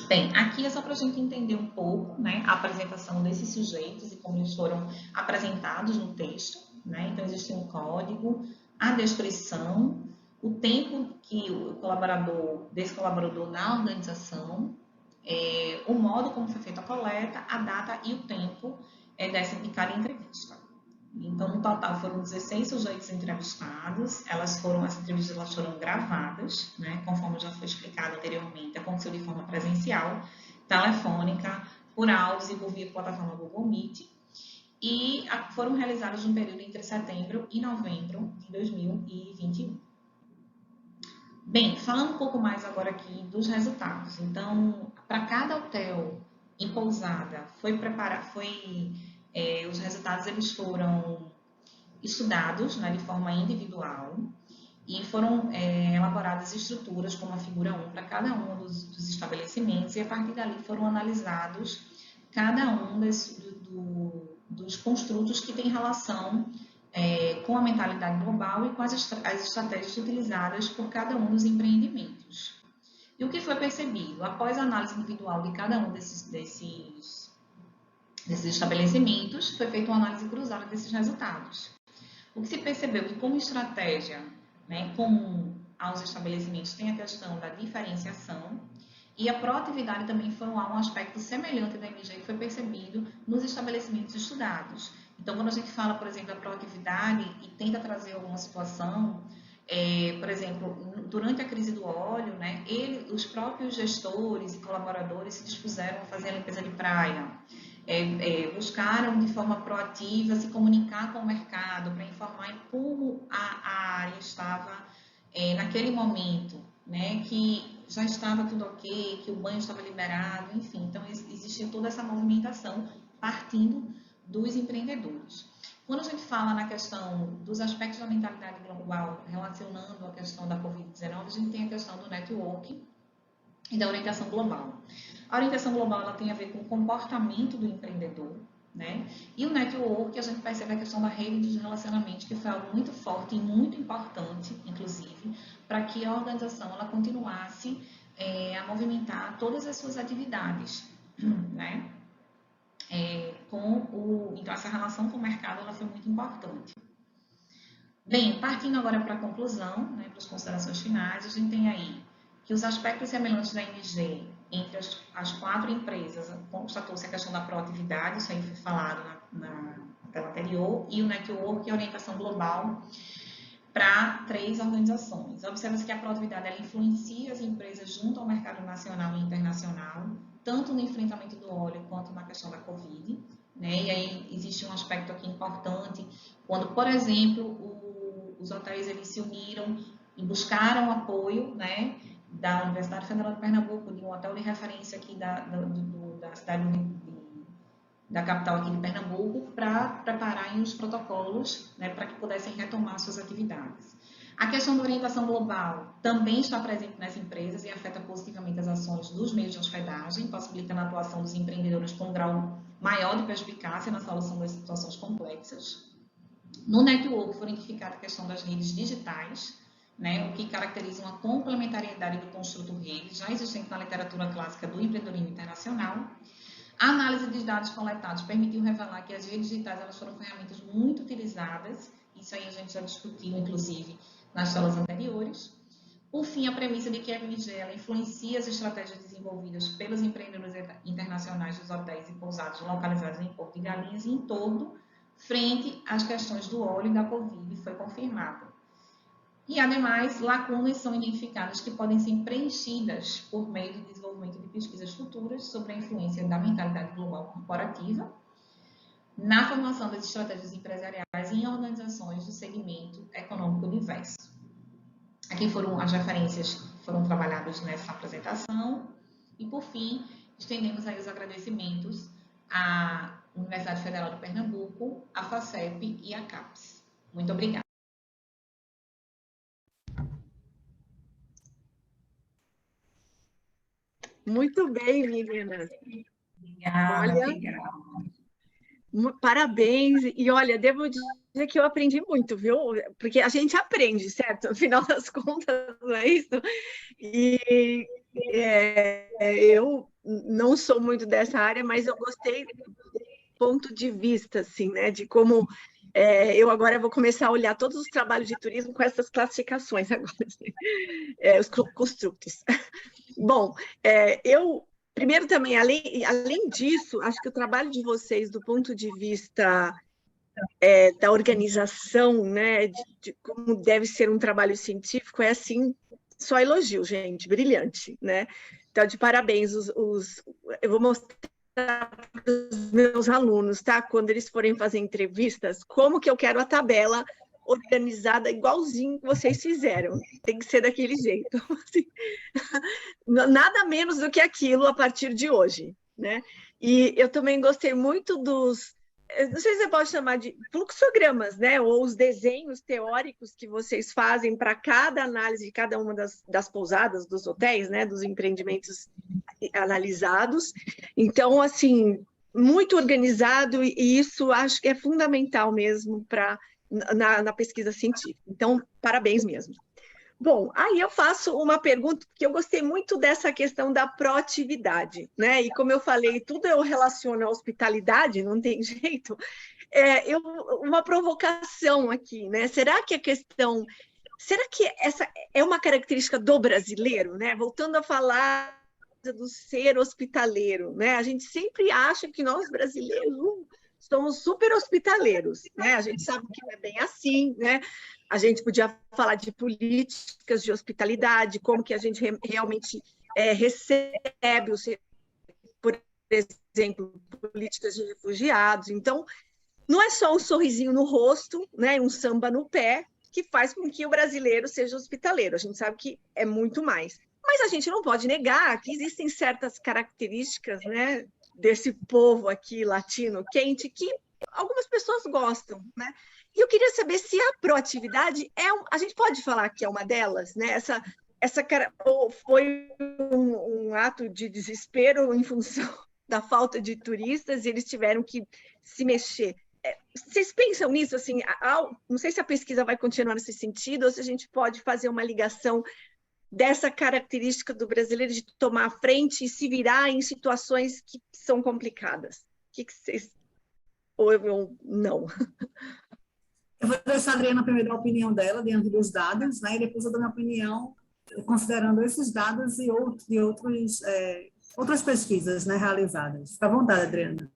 Bem, aqui é só para a gente entender um pouco, né, a apresentação desses sujeitos e como eles foram apresentados no texto, né? Então, existe um código, a descrição, o tempo que desse colaborador na organização, o modo como foi feita a coleta, a data e o tempo de cada entrevista. Então, no total, foram 16 sujeitos entrevistados. As entrevistas foram gravadas, né? Conforme já foi explicado anteriormente, aconteceu de forma presencial, telefônica, por áudios e por via plataforma Google Meet. E foram realizadas no período entre setembro e novembro de 2021. Bem, falando um pouco mais agora aqui dos resultados. Então, para cada hotel em pousada, os resultados eles foram estudados, né, de forma individual e foram elaboradas estruturas como a figura 1 para cada um dos estabelecimentos, e a partir dali foram analisados cada um dos construtos que tem relação com a mentalidade global e com as estratégias utilizadas por cada um dos empreendimentos. E o que foi percebido? Após a análise individual de cada um desses estabelecimentos, foi feita uma análise cruzada desses resultados. O que se percebeu que, como estratégia, né, comum aos estabelecimentos, tem a questão da diferenciação, e a proatividade também foi um aspecto semelhante da MG que foi percebido nos estabelecimentos estudados. Então, quando a gente fala, por exemplo, da proatividade e tenta trazer alguma situação, por exemplo, durante a crise do óleo, né, os próprios gestores e colaboradores se dispuseram a fazer a limpeza de praia, buscaram de forma proativa se comunicar com o mercado para informar em como a área estava naquele momento, né, que já estava tudo ok, que o banho estava liberado, enfim. Então, existia toda essa movimentação partindo dos empreendedores. Quando a gente fala na questão dos aspectos da mentalidade global, relacionando a questão da Covid-19, a gente tem a questão do network e da orientação global. A orientação global ela tem a ver com o comportamento do empreendedor, né? E o network, a gente percebe a questão da rede de relacionamentos, que foi algo muito forte e muito importante, inclusive, para que a organização ela continuasse a movimentar todas as suas atividades, né? Então, essa relação com o mercado ela foi muito importante. Bem, partindo agora para a conclusão, né, para as considerações finais, a gente tem aí que os aspectos semelhantes da NG entre as 4 empresas, constatou-se a questão da proatividade, isso aí foi falado na tela anterior, e o network e a orientação global para 3 organizações. Observa-se que a proatividade ela influencia as empresas junto ao mercado nacional e internacional, tanto no enfrentamento do óleo quanto na questão da Covid, né? E aí existe um aspecto aqui importante, quando, por exemplo, os hotéis eles se uniram e buscaram apoio, né, da Universidade Federal de Pernambuco, de um hotel de referência aqui da cidade da capital aqui de Pernambuco, para prepararem os protocolos, né, para que pudessem retomar suas atividades. A questão da orientação global também está presente nas empresas e afeta positivamente as ações dos meios de hospedagem, possibilitando a atuação dos empreendedores com um grau maior de perspicácia na solução das situações complexas. No network foi identificada a questão das redes digitais, né, o que caracteriza uma complementariedade do construto rede, já existente na literatura clássica do empreendedorismo internacional. A análise de dados coletados permitiu revelar que as redes digitais elas foram ferramentas muito utilizadas, isso aí a gente já discutiu, inclusive, nas salas anteriores. Por fim, a premissa de que a MG ela influencia as estratégias desenvolvidas pelos empreendedores internacionais dos hotéis e pousadas localizados em Porto de Galinhas e em torno, frente às questões do óleo e da Covid, foi confirmada. E, ademais, lacunas são identificadas que podem ser preenchidas por meio do desenvolvimento de pesquisas futuras sobre a influência da mentalidade global corporativa na formação das estratégias empresariais em organizações do segmento econômico diverso. Aqui foram as referências que foram trabalhadas nessa apresentação. E, por fim, estendemos aí os agradecimentos à Universidade Federal de Pernambuco, à FACEP e à CAPES. Muito obrigada. Muito bem, meninas. Obrigada, Olha, parabéns. E olha, devo dizer que eu aprendi muito, viu? Porque a gente aprende, certo? No final das contas, não é isso? E eu não sou muito dessa área, mas eu gostei do ponto de vista, assim, né? De como eu agora vou começar a olhar todos os trabalhos de turismo com essas classificações agora, assim, os construtos. Bom, eu, primeiro também, além disso, acho que o trabalho de vocês, do ponto de vista da organização, né, de como deve ser um trabalho científico, é assim, só elogio, gente, brilhante, né? Então, de parabéns, eu vou mostrar para os meus alunos, tá? Quando eles forem fazer entrevistas, como que eu quero a tabela organizada igualzinho que vocês fizeram. Tem que ser daquele jeito. Assim, nada menos do que aquilo a partir de hoje, né? E eu também gostei muito dos... Não sei se você pode chamar de fluxogramas, né? Ou os desenhos teóricos que vocês fazem para cada análise de cada uma das pousadas, dos hotéis, né? Dos empreendimentos analisados. Então, assim, muito organizado, e isso acho que é fundamental mesmo na pesquisa científica. Então, parabéns mesmo. Bom, aí eu faço uma pergunta, porque eu gostei muito dessa questão da proatividade, né? E como eu falei, tudo eu relaciono à hospitalidade, não tem jeito. Uma provocação aqui, né? Será que essa é uma característica do brasileiro, né? Voltando a falar do ser hospitaleiro, né? A gente sempre acha que nós brasileiros somos super hospitaleiros, né? A gente sabe que não é bem assim, né? A gente podia falar de políticas de hospitalidade, como que a gente realmente recebe, por exemplo, políticas de refugiados. Então, não é só um sorrisinho no rosto, né, um samba no pé, que faz com que o brasileiro seja hospitaleiro. A gente sabe que é muito mais. Mas a gente não pode negar que existem certas características, né, desse povo aqui latino quente que algumas pessoas gostam, né? E eu queria saber se a proatividade a gente pode falar que é uma delas, né? Ou foi um ato de desespero em função da falta de turistas e eles tiveram que se mexer. Vocês pensam nisso? Assim, não sei se a pesquisa vai continuar nesse sentido ou se a gente pode fazer uma ligação dessa característica do brasileiro de tomar a frente e se virar em situações que são complicadas. O que vocês... Ou não? Eu vou deixar a Adriana primeiro dar a opinião dela diante dos dados, né? E depois eu dou minha opinião considerando esses dados e outras pesquisas, né, realizadas. Fica à vontade, Adriana.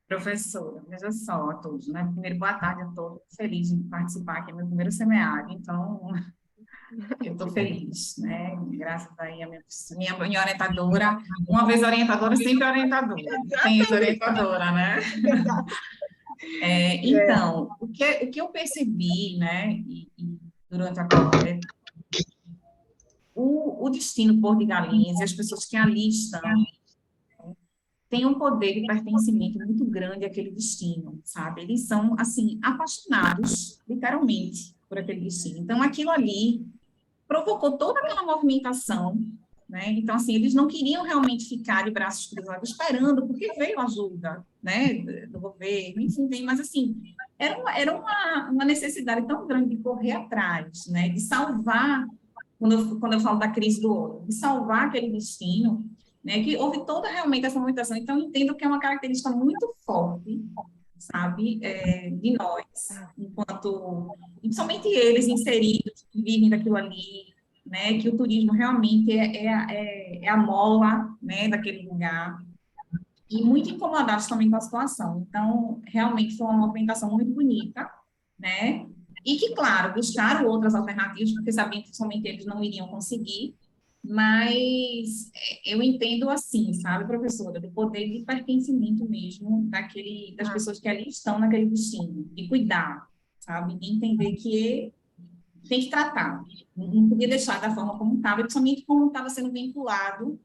Professora, veja só a todos, né? Primeiro, boa tarde a todos. Feliz de participar aqui, é meu primeiro seminário, então eu estou feliz, né? Graças aí a minha orientadora, uma vez orientadora, sempre orientadora. Tem orientadora, né? Então, o que eu percebi, né, durante a coleta, o destino Porto de Galinhas e as pessoas que ali estão têm um poder de pertencimento muito grande àquele destino, sabe? Eles são, assim, apaixonados, literalmente, por aquele destino. Então, aquilo ali provocou toda aquela movimentação, né? Então, assim, eles não queriam realmente ficar de braços cruzados esperando, porque veio ajuda, né, do governo, enfim, mas, assim, era uma necessidade tão grande de correr atrás, né, de salvar, quando eu falo da crise do ouro, de salvar aquele destino, né, que houve toda realmente essa movimentação. Então, eu entendo que é uma característica muito forte, sabe, de nós, enquanto, principalmente eles inseridos, que vivem daquilo ali, né, que o turismo realmente é a mola, né, daquele lugar, e muito incomodados também com a situação. Então, realmente foi uma movimentação muito bonita, né, e que, claro, buscaram outras alternativas, porque sabiam que somente eles não iriam conseguir, mas eu entendo assim, sabe, professora, do poder de pertencimento mesmo das pessoas que ali estão naquele destino, de cuidar, sabe, de entender que tem que tratar, não podia deixar da forma como estava, principalmente como estava sendo vinculado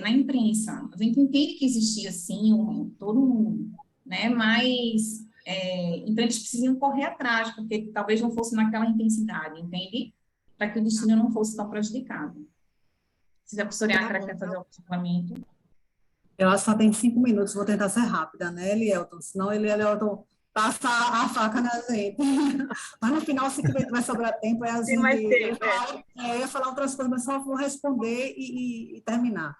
na imprensa. A gente entende que existia, sim, todo mundo, né, mas então eles precisam correr atrás, porque talvez não fosse naquela intensidade, entende? Para que o destino não fosse tão prejudicado. Se a professora Iacra quer fazer algum suplemento. Eu acho que só tem 5 minutos, vou tentar ser rápida, né, Elielton? Senão Elielton passa a faca na gente. Mas no final, se vai sobrar tempo, a gente... Tem mais tempo, eu ia falar outras coisas, mas só vou responder e terminar.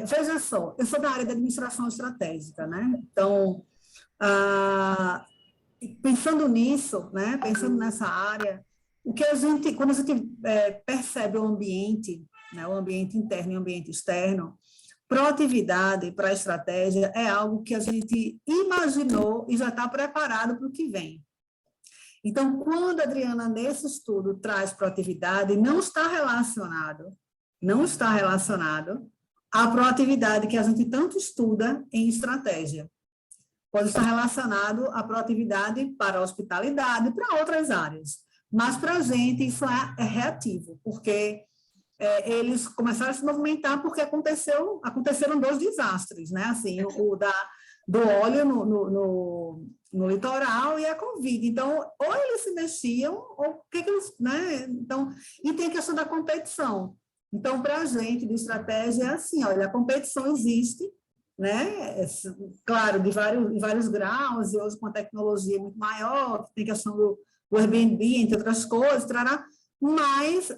Veja só, eu sou da área de administração estratégica, né? Então, pensando nisso, né, pensando nessa área, quando a gente percebe o ambiente, né, o ambiente interno e o ambiente externo, proatividade para a estratégia é algo que a gente imaginou e já está preparado para o que vem. Então, quando a Adriana, nesse estudo, traz proatividade, não está relacionado à proatividade que a gente tanto estuda em estratégia. Pode estar relacionado à proatividade para a hospitalidade, para outras áreas. Mas, para a gente, isso é reativo, porque eles começaram a se movimentar porque aconteceram 2 desastres, né? Assim, do óleo no litoral e a Covid. Então, ou eles se mexiam, ou o que eles... Né? Então, e tem a questão da competição. Então, para a gente, de estratégia, é assim, olha, a competição existe, né? Claro, de vários graus, e hoje com a tecnologia muito maior, tem a questão do Airbnb, entre outras coisas, mas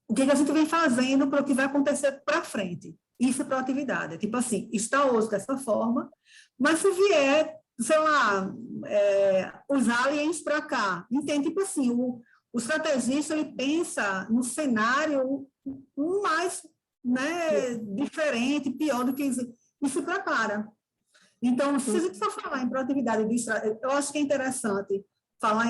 o que a gente vem fazendo para o que vai acontecer para frente? Isso é proatividade. Tipo assim, está hoje dessa forma, mas se vier, sei lá, os aliens para cá, entende? Tipo assim, o estrategista, ele pensa no cenário mais, né, diferente, pior do que isso, e se prepara. Então, se a gente for falar em proatividade, eu acho que é interessante falar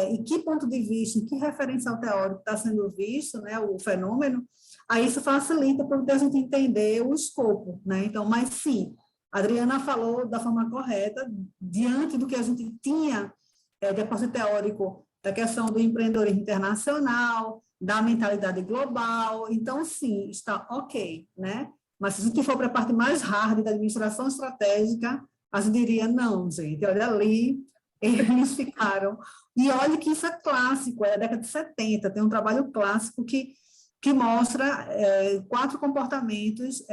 em que ponto de vista, em que referencial teórico está sendo visto, né, o fenômeno, aí isso facilita para a gente entender o escopo, né? Então, mas sim, a Adriana falou da forma correta, diante do que a gente tinha de aporte teórico da questão do empreendedorismo internacional, da mentalidade global, então, sim, está ok, né? Mas se a gente for para a parte mais hard da administração estratégica, A gente diria, não, gente, olha ali, eles ficaram. E olha que isso é clássico, é da década de 70, tem um trabalho clássico que mostra 4 comportamentos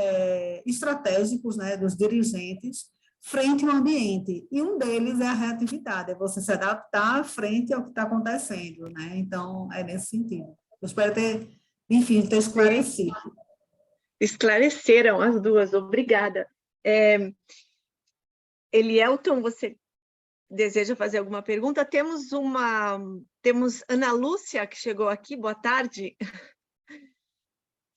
estratégicos, né, dos dirigentes frente ao ambiente. E um deles é a reatividade, é você se adaptar frente ao que está acontecendo, né? Então, é nesse sentido. Eu espero ter, enfim, ter esclarecido. Esclareceram as duas, obrigada. Elielton, você deseja fazer alguma pergunta? Temos Ana Lúcia, que chegou aqui, boa tarde.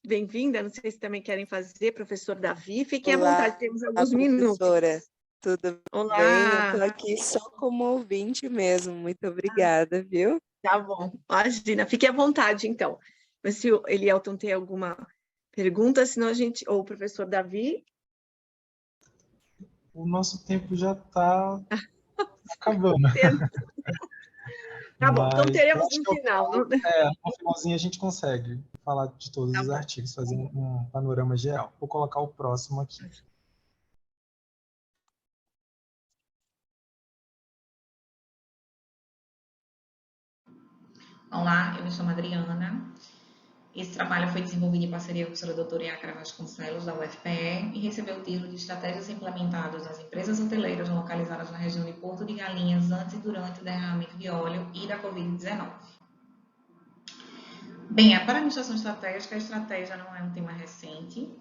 Bem-vinda, não sei se também querem fazer, professor Davi, fiquem Olá, à vontade, temos alguns minutos. professora, tudo Olá. bem? Eu estou aqui só como ouvinte mesmo, muito obrigada, viu? Tá bom, imagina, fique à vontade, então. Mas se o Elielton tem alguma pergunta, senão a gente, ou o professor Davi. O nosso tempo já está acabando. Tá bom, então Mas teremos acho um que final. no finalzinho a gente consegue falar de todos Tá os bom. artigos, fazer um panorama geral. Vou colocar o próximo aqui. Olá, eu me chamo Adriana. Esse trabalho foi desenvolvido em parceria com a professora doutora Iacra Vasconcelos, da UFPE, e recebeu o título de Estratégias implementadas nas empresas hoteleiras localizadas na região de Porto de Galinhas antes e durante o derramamento de óleo e da Covid-19. Bem, para a administração estratégica, a estratégia não é um tema recente.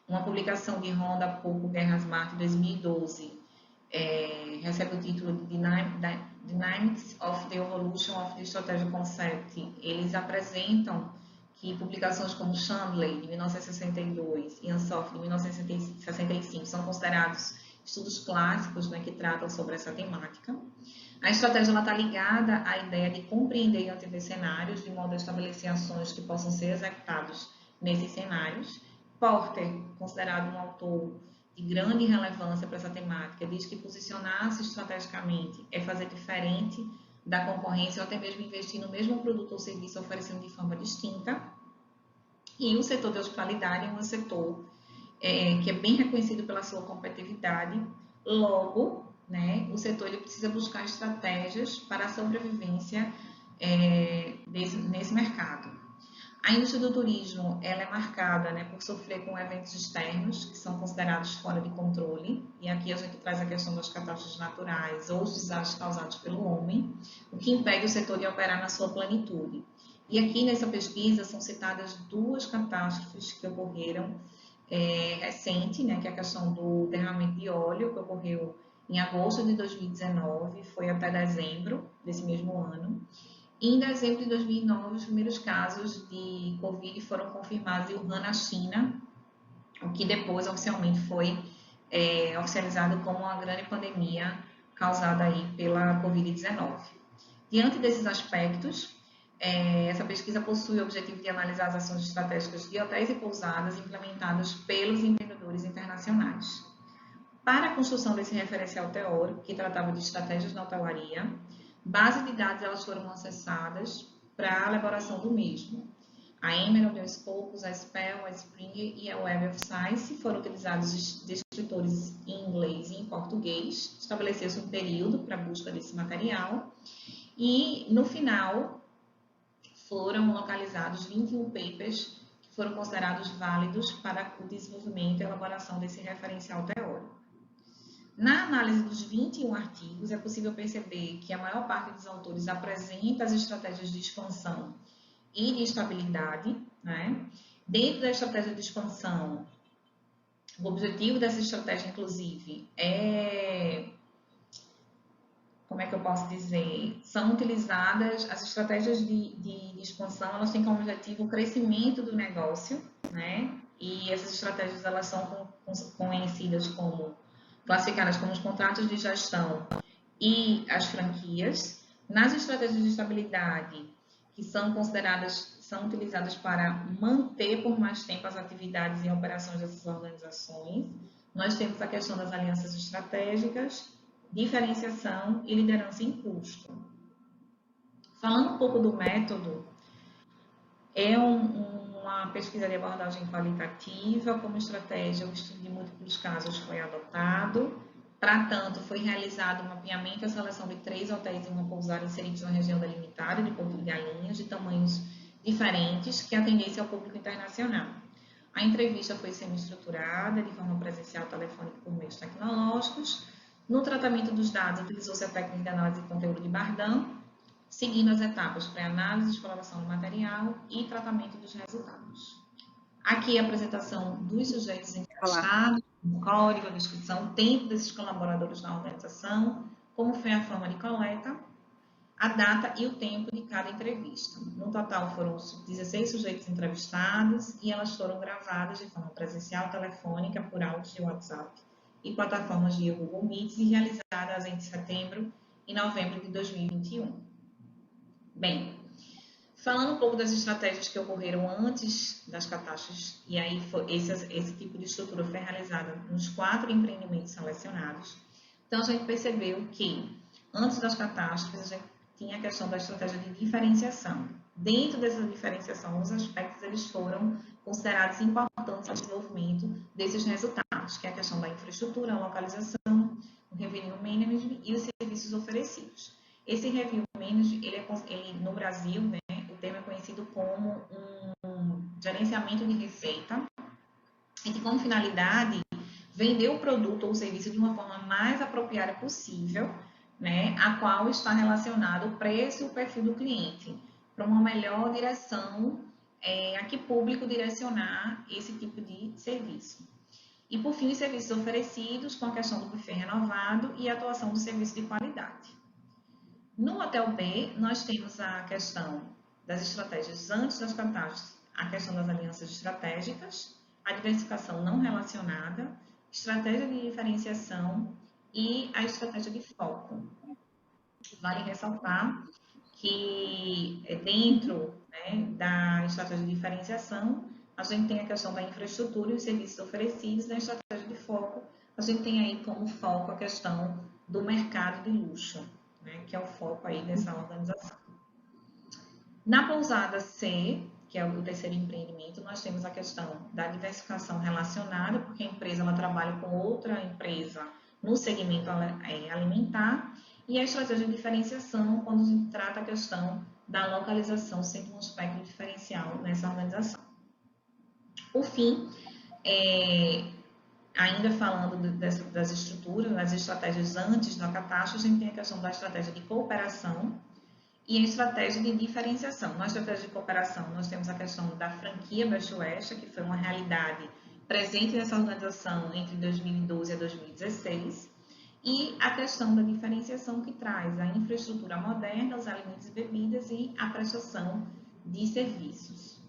Uma publicação de Honda Poco Guerra Smart, 2012, recebe o título de Dynamics of the Evolution of the Strategy Concept. Eles apresentam que publicações como Chandler, de 1962, e Ansoff, de 1965, são considerados estudos clássicos, né, que tratam sobre essa temática. A estratégia está ligada à ideia de compreender e anteciper cenários, de modo a estabelecer ações que possam ser executadas nesses cenários. Porter, considerado um autor de grande relevância para essa temática, diz que posicionar-se estrategicamente é fazer diferente da concorrência ou até mesmo investir no mesmo produto ou serviço oferecendo de forma distinta. E o setor de hospitalidade é um setor que é bem reconhecido pela sua competitividade. Logo, né, o setor ele precisa buscar estratégias para a sobrevivência nesse mercado. A indústria do turismo ela é marcada, né, por sofrer com eventos externos que são considerados fora de controle, e aqui a gente traz a questão das catástrofes naturais ou os desastres causados pelo homem, o que impede o setor de operar na sua plenitude. E aqui nessa pesquisa são citadas 2 catástrofes que ocorreram recente, né, que é a questão do derramamento de óleo, que ocorreu em agosto de 2019, foi até dezembro desse mesmo ano. E em dezembro de 2009, os primeiros casos de Covid foram confirmados em Wuhan, na China, o que depois oficialmente foi oficializado como uma grande pandemia causada aí pela Covid-19. Diante desses aspectos, essa pesquisa possui o objetivo de analisar as ações estratégicas de hotéis e pousadas implementadas pelos empreendedores internacionais. Para a construção desse referencial teórico, que tratava de estratégias na hotelaria, bases de dados elas foram acessadas para a elaboração do mesmo. A Emerald, a Scopus, a Spell, a Springer e a Web of Science foram utilizados descritores em inglês e em português. Estabeleceu-se um período para a busca desse material e, no final, foram localizados 21 papers que foram considerados válidos para o desenvolvimento e elaboração desse referencial teórico. Na análise dos 21 artigos, é possível perceber que a maior parte dos autores apresenta as estratégias de expansão e de estabilidade, né? Dentro da estratégia de expansão, o objetivo dessa estratégia, inclusive, como é que eu posso dizer? São utilizadas, as estratégias de expansão, elas têm como objetivo o crescimento do negócio, né? E essas estratégias, elas são conhecidas como classificadas como os contratos de gestão e as franquias. Nas estratégias de estabilidade, que são utilizadas para manter por mais tempo as atividades e operações dessas organizações, nós temos a questão das alianças estratégicas, diferenciação e liderança em custo. Falando um pouco do método, é uma pesquisa de abordagem qualitativa, como estratégia, o estudo de múltiplos casos foi adotado Para tanto, foi realizado um mapeamento e a seleção de 3 hotéis e uma pousada inseridos na região delimitada de Porto de Galinhas, de tamanhos diferentes, que atendessem ao público internacional. A entrevista foi semi-estruturada, de forma presencial, telefônica por meios tecnológicos. No tratamento dos dados, utilizou-se a técnica de análise de conteúdo de Bardem, seguindo as etapas pré-análise, exploração do material e tratamento dos resultados. Aqui a apresentação dos sujeitos entrevistados, o código, a descrição, o tempo desses colaboradores na organização, como foi a forma de coleta, a data e o tempo de cada entrevista. No total foram 16 sujeitos entrevistados e elas foram gravadas de forma presencial, telefônica, por áudio de WhatsApp e plataformas de Google Meets e realizadas entre setembro e novembro de 2021. Bem, falando um pouco das estratégias que ocorreram antes das catástrofes, e aí esse tipo de estrutura foi realizada nos 4 empreendimentos selecionados. Então, a gente percebeu que, antes das catástrofes, a gente tinha a questão da estratégia de diferenciação. Dentro dessa diferenciação, os aspectos eles foram considerados importantes ao desenvolvimento desses resultados, que é a questão da infraestrutura, a localização, o revenue management e os serviços oferecidos. Esse revenue management, ele no Brasil, né, o termo é conhecido como um gerenciamento de receita, e que como finalidade vender o produto ou o serviço de uma forma mais apropriada possível, né, a qual está relacionado o preço e o perfil do cliente, para uma melhor direção, a que público direcionar esse tipo de serviço. E, por fim, os serviços oferecidos, com a questão do buffet renovado e a atuação do serviço de qualidade. No Hotel B, nós temos a questão das estratégias antes das catástrofes, a questão das alianças estratégicas, a diversificação não relacionada, estratégia de diferenciação e a estratégia de foco. Vale ressaltar que dentro, né, da estratégia de diferenciação, a gente tem a questão da infraestrutura e os serviços oferecidos. Na estratégia de foco, a gente tem aí como foco a questão do mercado de luxo, né, que é o foco aí dessa organização. Na pousada C, que é o terceiro empreendimento, nós temos a questão da diversificação relacionada, porque a empresa ela trabalha com outra empresa no segmento alimentar, e a estratégia de diferenciação, quando a gente trata a questão da localização, sendo um aspecto diferencial nessa organização. Por fim, ainda falando das estruturas, das estratégias antes da catástrofe, a gente tem a questão da estratégia de cooperação e a estratégia de diferenciação. Na estratégia de cooperação, nós temos a questão da franquia Best West, que foi uma realidade presente nessa organização entre 2012 a 2016, e a questão da diferenciação, que traz a infraestrutura moderna, os alimentos e bebidas e a prestação de serviços.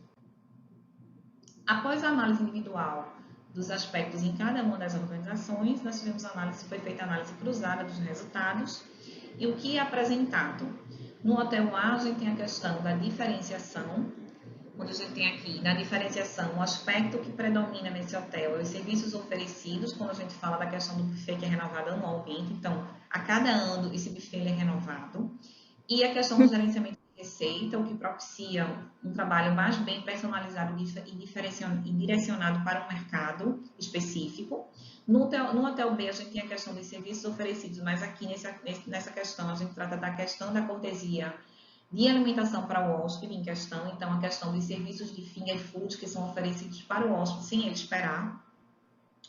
Após a análise individual dos aspectos em cada uma das organizações, nós tivemos foi feita a análise cruzada dos resultados e o que é apresentado. No Hotel A, a gente tem a questão da diferenciação, onde a gente tem aqui, na diferenciação, o aspecto que predomina nesse hotel é os serviços oferecidos, quando a gente fala da questão do buffet que é renovado anualmente. Então, a cada ano, esse buffet é renovado. E a questão do gerenciamento de receita, o que propicia um trabalho mais bem personalizado e direcionado para um mercado específico. No Hotel B, a gente tem a questão dos serviços oferecidos, mas aqui nessa questão, a gente trata da questão da cortesia de alimentação para o hóspede em questão, então a questão dos serviços de finger food que são oferecidos para o hóspede sem ele esperar.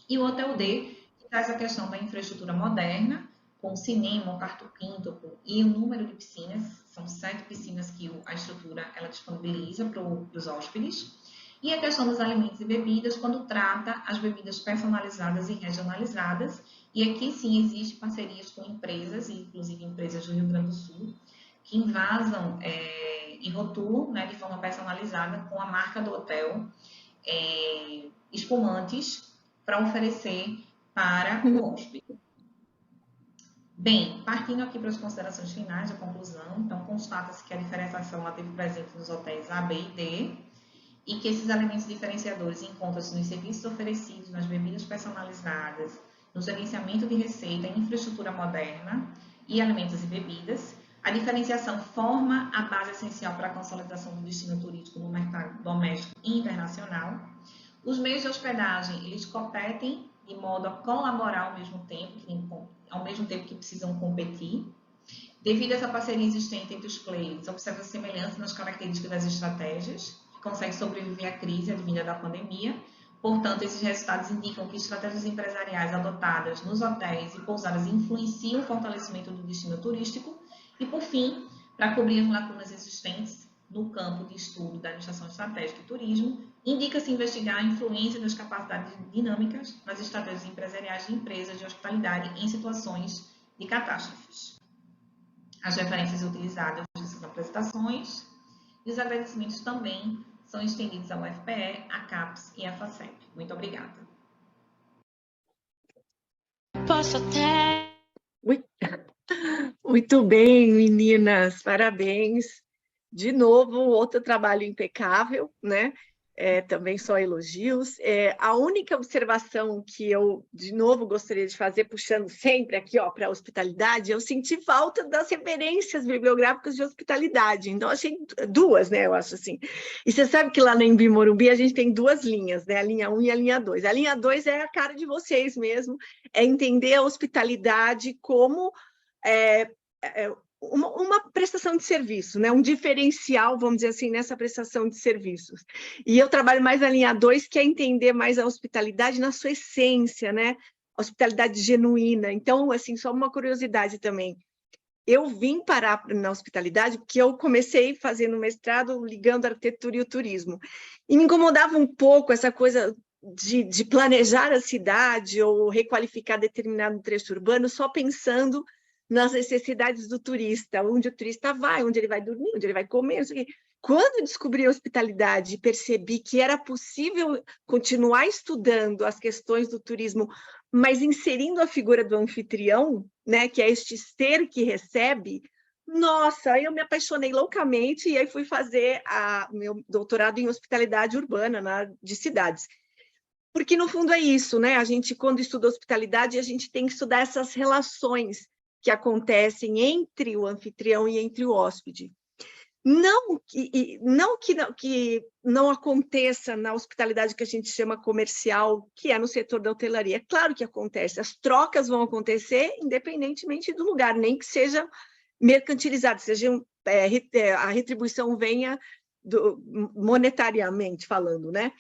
E o Hotel D, que traz a questão da infraestrutura moderna, com cinema, o quarto quíntuplo e o número de piscinas, são 7 piscinas que a estrutura ela disponibiliza para os hóspedes. E a questão dos alimentos e bebidas, quando trata as bebidas personalizadas e regionalizadas, e aqui sim existe parcerias com empresas, inclusive empresas do Rio Grande do Sul, que envasam e rotulam, né, de forma personalizada com a marca do hotel, espumantes para oferecer para o hóspede. Bem, partindo aqui para as considerações finais, a conclusão, então constata-se que a diferenciação ela teve presente nos hotéis A, B e D, e que esses elementos diferenciadores encontram-se nos serviços oferecidos, nas bebidas personalizadas, no gerenciamento de receita, infraestrutura moderna e alimentos e bebidas. A diferenciação forma a base essencial para a consolidação do destino turístico no mercado doméstico e internacional. Os meios de hospedagem, eles competem de modo a colaborar ao mesmo tempo, que nem ao mesmo tempo que precisam competir. Devido a essa parceria existente entre os players, observa semelhança nas características das estratégias, que conseguem sobreviver à crise advinda da pandemia. Portanto, esses resultados indicam que estratégias empresariais adotadas nos hotéis e pousadas influenciam o fortalecimento do destino turístico. E, por fim, para cobrir as lacunas existentes no campo de estudo da administração estratégica e turismo, indica-se investigar a influência das capacidades dinâmicas nas estratégias empresariais de empresas de hospitalidade em situações de catástrofes. As referências utilizadas nas apresentações e os agradecimentos também são estendidos ao UFPE, à CAPES e à FACEP. Muito obrigada. Posso até... Muito bem, meninas, parabéns. De novo, outro trabalho impecável, né? Também só elogios. A única observação que eu, de novo, gostaria de fazer, puxando sempre aqui para a hospitalidade, eu senti falta das referências bibliográficas de hospitalidade. Então, achei duas, né? Eu acho assim. E você sabe que lá na Embi Morumbi a gente tem duas linhas, né? A linha 1 e a linha 2. A linha 2 é a cara de vocês mesmo, é entender a hospitalidade como uma prestação de serviço, né? Um diferencial, vamos dizer assim, nessa prestação de serviços. E eu trabalho mais na linha 2, que é entender mais a hospitalidade na sua essência, né? A hospitalidade genuína. Então, assim, só uma curiosidade também. Eu vim parar na hospitalidade porque eu comecei fazendo mestrado ligando a arquitetura e o turismo. E me incomodava um pouco essa coisa de planejar a cidade ou requalificar determinado trecho urbano só pensando nas necessidades do turista, onde o turista vai, onde ele vai dormir, onde ele vai comer, não sei o quê. Quando eu descobri a hospitalidade e percebi que era possível continuar estudando as questões do turismo, mas inserindo a figura do anfitrião, né, que é este ser que recebe, nossa, eu me apaixonei loucamente e aí fui fazer meu doutorado em hospitalidade urbana, de cidades. Porque, no fundo, é isso, né? A gente, quando estuda hospitalidade, a gente tem que estudar essas relações que acontecem entre o anfitrião e entre o hóspede. Não que não aconteça na hospitalidade que a gente chama comercial, que é no setor da hotelaria. É claro que acontece, as trocas vão acontecer independentemente do lugar, nem que seja mercantilizado, seja a retribuição venha monetariamente falando, né?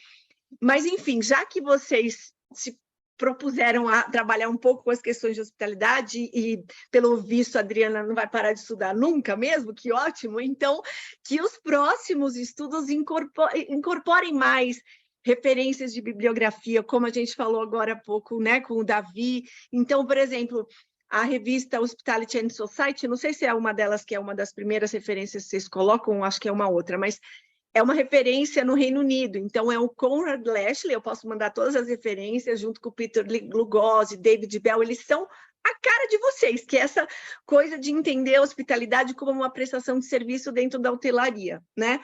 Mas, enfim, já que vocês se propuseram a trabalhar um pouco com as questões de hospitalidade e, pelo visto, a Adriana não vai parar de estudar nunca mesmo, que ótimo, então, que os próximos estudos incorporem mais referências de bibliografia, como a gente falou agora há pouco, né, com o Davi. Então, por exemplo, a revista Hospitality and Society, não sei se é uma delas que é uma das primeiras referências que vocês colocam, acho que é uma outra, mas é uma referência no Reino Unido, então é o Conrad Lashley, eu posso mandar todas as referências, junto com o Peter Lugosi, David Bell, eles são a cara de vocês, que é essa coisa de entender a hospitalidade como uma prestação de serviço dentro da hotelaria, né?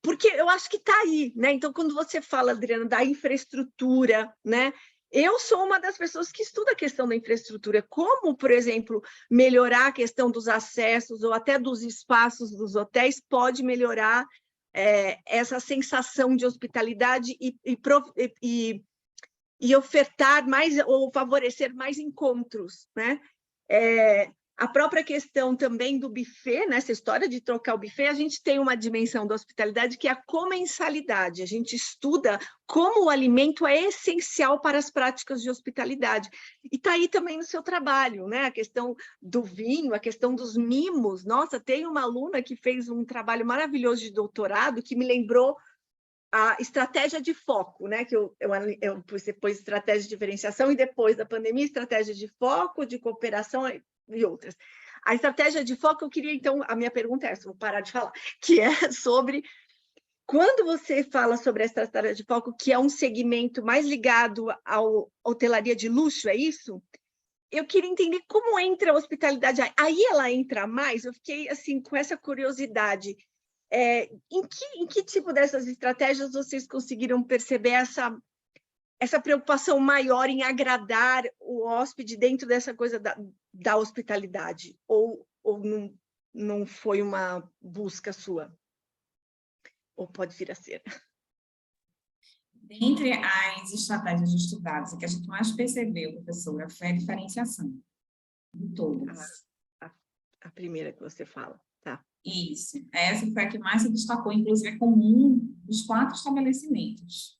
Porque eu acho que está aí, né? Então, quando você fala, Adriana, da infraestrutura, né? Eu sou uma das pessoas que estuda a questão da infraestrutura, como, por exemplo, melhorar a questão dos acessos ou até dos espaços dos hotéis pode melhorar essa sensação de hospitalidade e ofertar mais ou favorecer mais encontros, né? A própria questão também do buffet, nessa história de trocar o buffet, a gente tem uma dimensão da hospitalidade que é a comensalidade. A gente estuda como o alimento é essencial para as práticas de hospitalidade. E está aí também no seu trabalho, né? A questão do vinho, a questão dos mimos. Nossa, tem uma aluna que fez um trabalho maravilhoso de doutorado que me lembrou a estratégia de foco, né? Que você pôs estratégia de diferenciação e depois da pandemia, estratégia de foco, de cooperação e outras. A estratégia de foco, eu queria, então, a minha pergunta é essa, vou parar de falar, que é sobre, quando você fala sobre a estratégia de foco, que é um segmento mais ligado à hotelaria de luxo, é isso? Eu queria entender como entra a hospitalidade, aí ela entra mais, eu fiquei, assim, com essa curiosidade. Em que tipo dessas estratégias vocês conseguiram perceber essa preocupação maior em agradar o hóspede dentro dessa coisa da hospitalidade? Ou não foi uma busca sua? Ou pode vir a ser? Dentre as estratégias estudadas, o que a gente mais percebeu, professora, foi a diferenciação. de todas. A primeira que você fala, tá? Isso. Essa foi a que mais se destacou, inclusive é comum dos 4 estabelecimentos.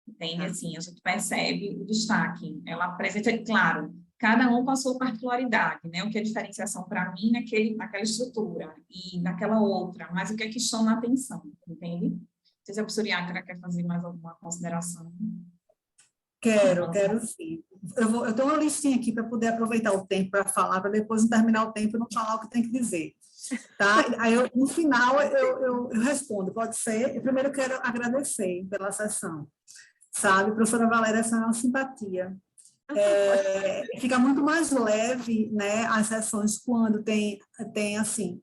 Entende? Assim, a gente percebe o destaque. Ela apresenta, claro, cada um com a sua particularidade, né? O que é diferenciação para mim naquela estrutura e naquela outra, mas o que é que chama a atenção, entende? Não sei se a professora Iácara quer fazer mais alguma consideração. Quero sim. Eu tenho uma listinha aqui para poder aproveitar o tempo para falar, para depois não terminar o tempo e não falar o que tem que dizer. Tá? Aí, no final, eu respondo, pode ser? Eu primeiro quero agradecer pela sessão. Sabe, professora Valéria, essa é uma simpatia. Fica muito mais leve, né, as sessões quando tem assim,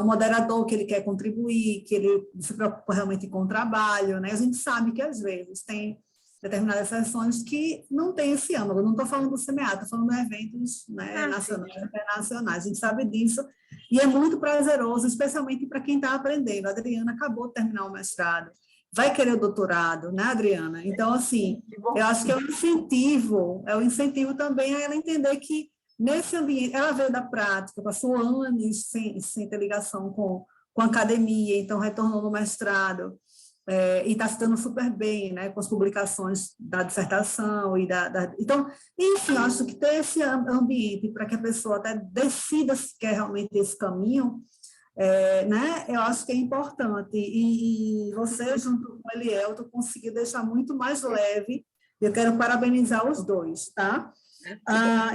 um moderador que ele quer contribuir, que ele se preocupa realmente com o trabalho, né? A gente sabe que, às vezes, tem determinadas sessões que não tem esse âmago. Eu não estou falando do CMA, estou falando de eventos, né, nacionais, internacionais. A gente sabe disso e é muito prazeroso, especialmente para quem está aprendendo. A Adriana acabou de terminar o mestrado, vai querer o doutorado, né, Adriana? Então, assim, eu acho que é um incentivo também a ela entender que nesse ambiente, ela veio da prática, passou anos sem ter ligação com a academia, então retornou no mestrado, e está se dando super bem, né, com as publicações da dissertação então, enfim, acho que ter esse ambiente para que a pessoa até decida se quer realmente esse caminho, né, eu acho que é importante, e você, junto com o Elielto, conseguiu deixar muito mais leve. Eu quero parabenizar os dois, tá?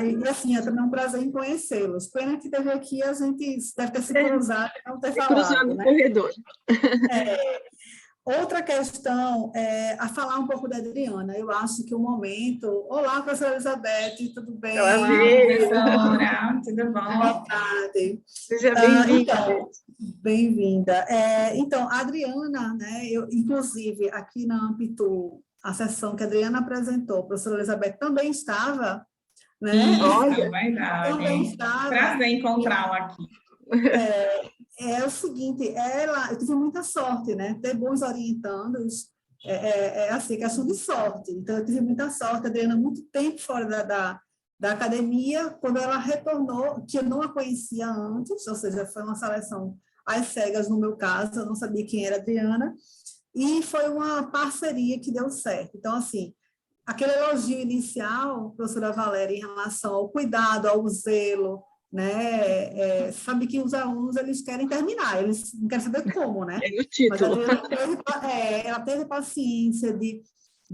E assim, é também um prazer em conhecê-los. Pena que teve aqui, a gente deve ter se cruzado e não ter falado, cruzado no né? corredor. Outra questão é a falar um pouco da Adriana. Eu acho que o momento... Olá, professora Elizabeth, tudo bem? Olá, professora, tudo bom? Boa tarde. Seja bem-vinda. Então, bem-vinda. Então, a Adriana, né, inclusive, aqui na Ampitu, a sessão que a Adriana apresentou, a professora Elizabeth também estava, né? Olha, verdade. Também estava. Prazer encontrá-la aqui. É o seguinte, eu tive muita sorte, né? Ter bons orientandos, assim, questão de sorte. Então, eu tive muita sorte, a Adriana, muito tempo fora da academia, quando ela retornou, que eu não a conhecia antes, ou seja, foi uma seleção às cegas no meu caso, eu não sabia quem era a Adriana, e foi uma parceria que deu certo. Então, assim, aquele elogio inicial, professora Valéria, em relação ao cuidado, ao zelo, né? Sabe que os alunos, eles querem terminar, eles não querem saber como, né? É o título. Mas ela teve paciência de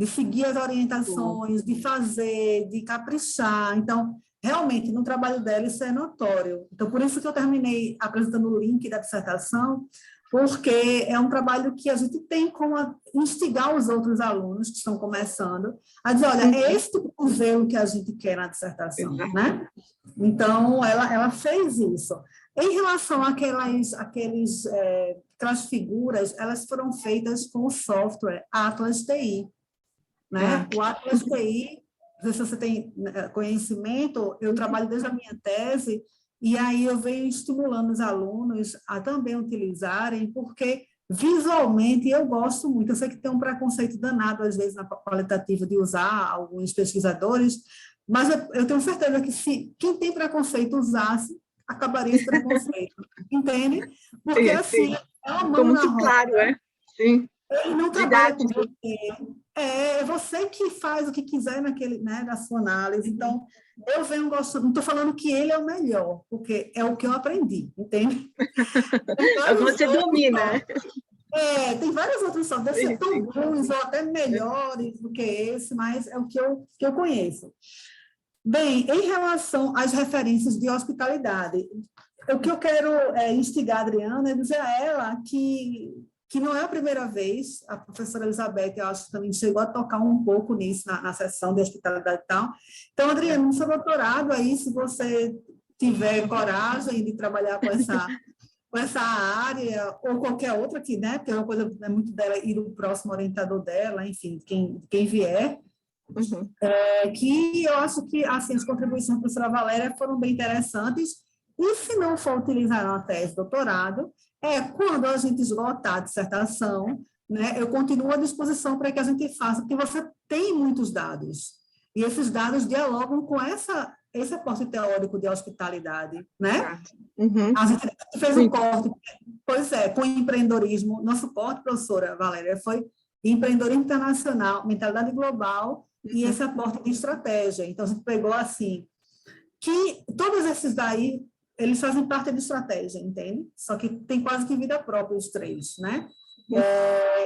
seguir as orientações, de fazer, de caprichar. Então, realmente, no trabalho dela, isso é notório. Então, por isso que eu terminei apresentando o link da dissertação, porque é um trabalho que a gente tem como instigar os outros alunos que estão começando a dizer, olha, é esse tipo de zelo que a gente quer na dissertação, né? Então, ela fez isso. Em relação àquelas figuras, elas foram feitas com o software Atlas TI, né? O Atlas TI, não sei se você tem conhecimento, eu trabalho desde a minha tese, e aí eu venho estimulando os alunos a também utilizarem, porque visualmente eu gosto muito. Eu sei que tem um preconceito danado, às vezes, na qualitativa de usar alguns pesquisadores, mas eu tenho certeza que se quem tem preconceito usasse, acabaria esse preconceito. Entende? Porque, assim, é uma mão muito na roda. claro, Sim. Ele não trabalha com você. É você que faz o que quiser na sua análise. Então, eu venho gostando, não estou falando que ele é o melhor, porque é o que eu aprendi, entende? Você domina. Tem vários outros só, deve ser tão bons ou até melhores do que esse, mas é o que eu conheço. Bem, em relação às referências de hospitalidade, o que eu quero instigar a Adriana é dizer a ela que não é a primeira vez, a professora Elizabeth, eu acho que também chegou a tocar um pouco nisso na sessão de hospitalidade e tal. Então, Adriana, no seu doutorado aí, se você tiver coragem de trabalhar com essa área, ou qualquer outra aqui, né, porque é uma coisa muito dela e do próximo orientador dela, enfim, quem vier, que eu acho que assim, as contribuições da professora Valéria foram bem interessantes, e se não for utilizar na tese de doutorado, quando a gente esgotar a dissertação, né, eu continuo à disposição para que a gente faça, porque você tem muitos dados, e esses dados dialogam com essa esse aporte teórico de hospitalidade, né? Uhum. A gente fez um corte, pois é, com empreendedorismo. Nosso corte, professora Valéria, foi empreendedorismo internacional, mentalidade global e esse aporte de estratégia. Então, a gente pegou assim, que todos esses daí, eles fazem parte de estratégia, entende? Só que tem quase que vida própria os três, né?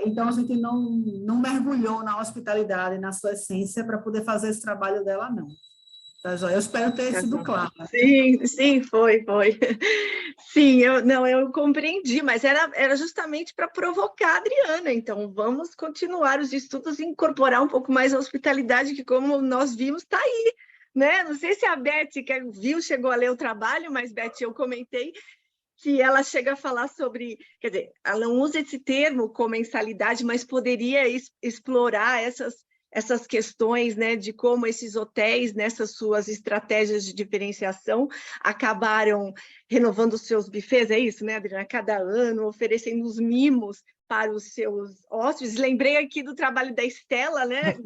Então, a gente não mergulhou na hospitalidade, na sua essência, para poder fazer esse trabalho dela, não. Tá, joia? Eu espero ter sido clara. Sim, foi. Sim, eu compreendi, mas era justamente para provocar a Adriana. Então, vamos continuar os estudos e incorporar um pouco mais a hospitalidade, que, como nós vimos, está aí, né? Não sei se a Beth chegou a ler o trabalho, mas, Beth, eu comentei que ela chega a falar sobre, quer dizer, ela não usa esse termo comensalidade, mas poderia explorar essas questões, né, de como esses hotéis, nessas suas estratégias de diferenciação, acabaram renovando os seus buffets, é isso, né, Adriana? Cada ano, oferecendo os mimos para os seus hóspedes. Lembrei aqui do trabalho da Estela, né?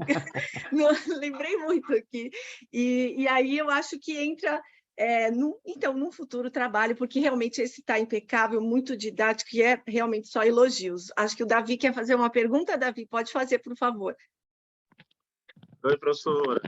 Lembrei muito aqui. E aí eu acho que entra... num futuro trabalho, porque realmente esse está impecável, muito didático, e é realmente só elogios. Acho que o Davi quer fazer uma pergunta. Davi, pode fazer, por favor. Oi, professora.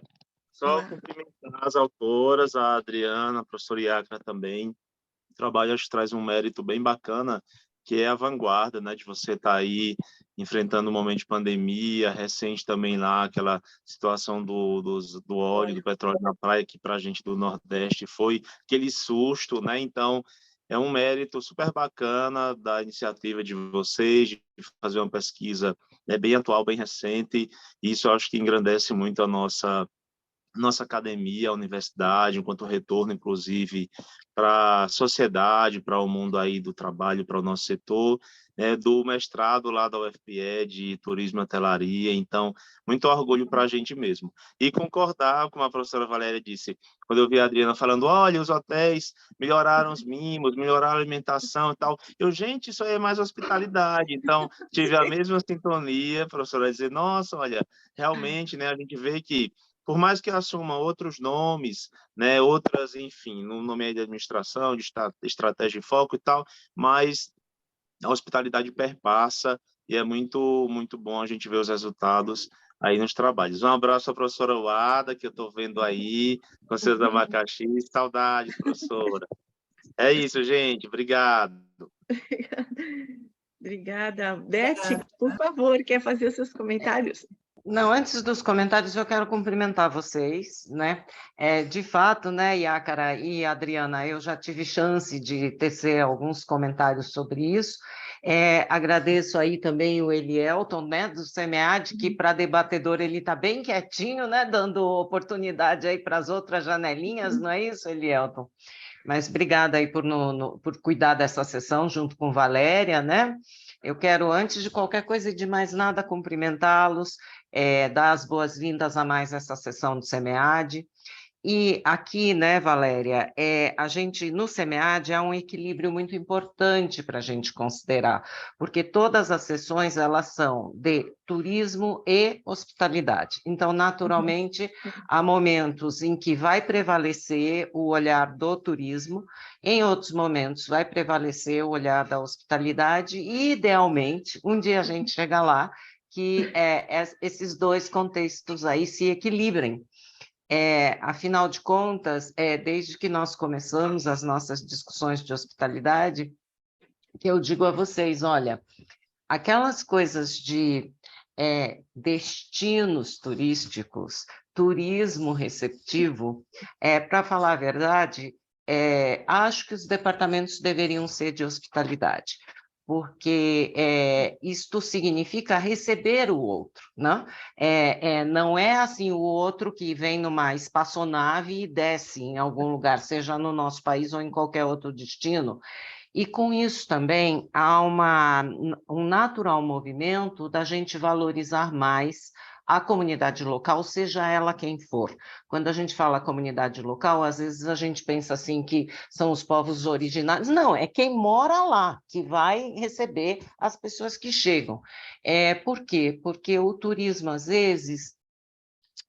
Só cumprimentar as autoras, a Adriana, a professora Iacra também. O trabalho, acho que traz um mérito bem bacana, que é a vanguarda, né, de você estar aí enfrentando um momento de pandemia, recente também lá, aquela situação do óleo, do petróleo na praia, que para a gente do Nordeste foi aquele susto, né? Então, é um mérito super bacana da iniciativa de vocês, de fazer uma pesquisa, né, bem atual, bem recente, e isso eu acho que engrandece muito a nossa academia, a universidade, enquanto retorno, inclusive, para a sociedade, para o mundo aí do trabalho, para o nosso setor, né, do mestrado lá da UFPE de Turismo e Hotelaria. Então, muito orgulho para a gente mesmo. E concordar com a professora Valéria disse, quando eu vi a Adriana falando, olha, os hotéis melhoraram os mimos, melhoraram a alimentação e tal. Gente, isso aí é mais hospitalidade. Então, tive a mesma sintonia, a professora dizer, nossa, olha, realmente, né, a gente vê que por mais que assuma outros nomes, né, outras, enfim, no nome aí de administração, de estratégia e foco e tal, mas a hospitalidade perpassa e é muito, muito bom a gente ver os resultados aí nos trabalhos. Um abraço à professora Wada, que eu estou vendo aí, com seus abacaxis. Saudade, professora. É isso, gente. Obrigado. Obrigada. Beth, por favor, quer fazer os seus comentários? Não, antes dos comentários, eu quero cumprimentar vocês, né? De fato, né, Iácara e Adriana, eu já tive chance de tecer alguns comentários sobre isso. Agradeço aí também o Elielton, né, do SEMEAD, que para debatedor ele está bem quietinho, né, dando oportunidade aí para as outras janelinhas, não é isso, Elielton? Mas obrigada aí por cuidar dessa sessão junto com Valéria, né? Eu quero, antes de qualquer coisa e de mais nada, cumprimentá-los, dar as boas-vindas a mais essa sessão do SEMEAD. E aqui, né, Valéria, a gente, no SEMEAD, há um equilíbrio muito importante para a gente considerar, porque todas as sessões, elas são de turismo e hospitalidade. Então, naturalmente, há momentos em que vai prevalecer o olhar do turismo, em outros momentos vai prevalecer o olhar da hospitalidade, e, idealmente, um dia a gente chega lá, que esses dois contextos aí se equilibrem. Afinal de contas, desde que nós começamos as nossas discussões de hospitalidade, que eu digo a vocês, olha, aquelas coisas de destinos turísticos, turismo receptivo, para falar a verdade, acho que os departamentos deveriam ser de hospitalidade, porque isto significa receber o outro, né? Não é assim o outro que vem numa espaçonave e desce em algum lugar, seja no nosso país ou em qualquer outro destino. E com isso também há um natural movimento da gente valorizar mais a comunidade local, seja ela quem for. Quando a gente fala comunidade local, às vezes a gente pensa assim que são os povos originários. Não, é quem mora lá, que vai receber as pessoas que chegam. Por quê? Porque o turismo, às vezes,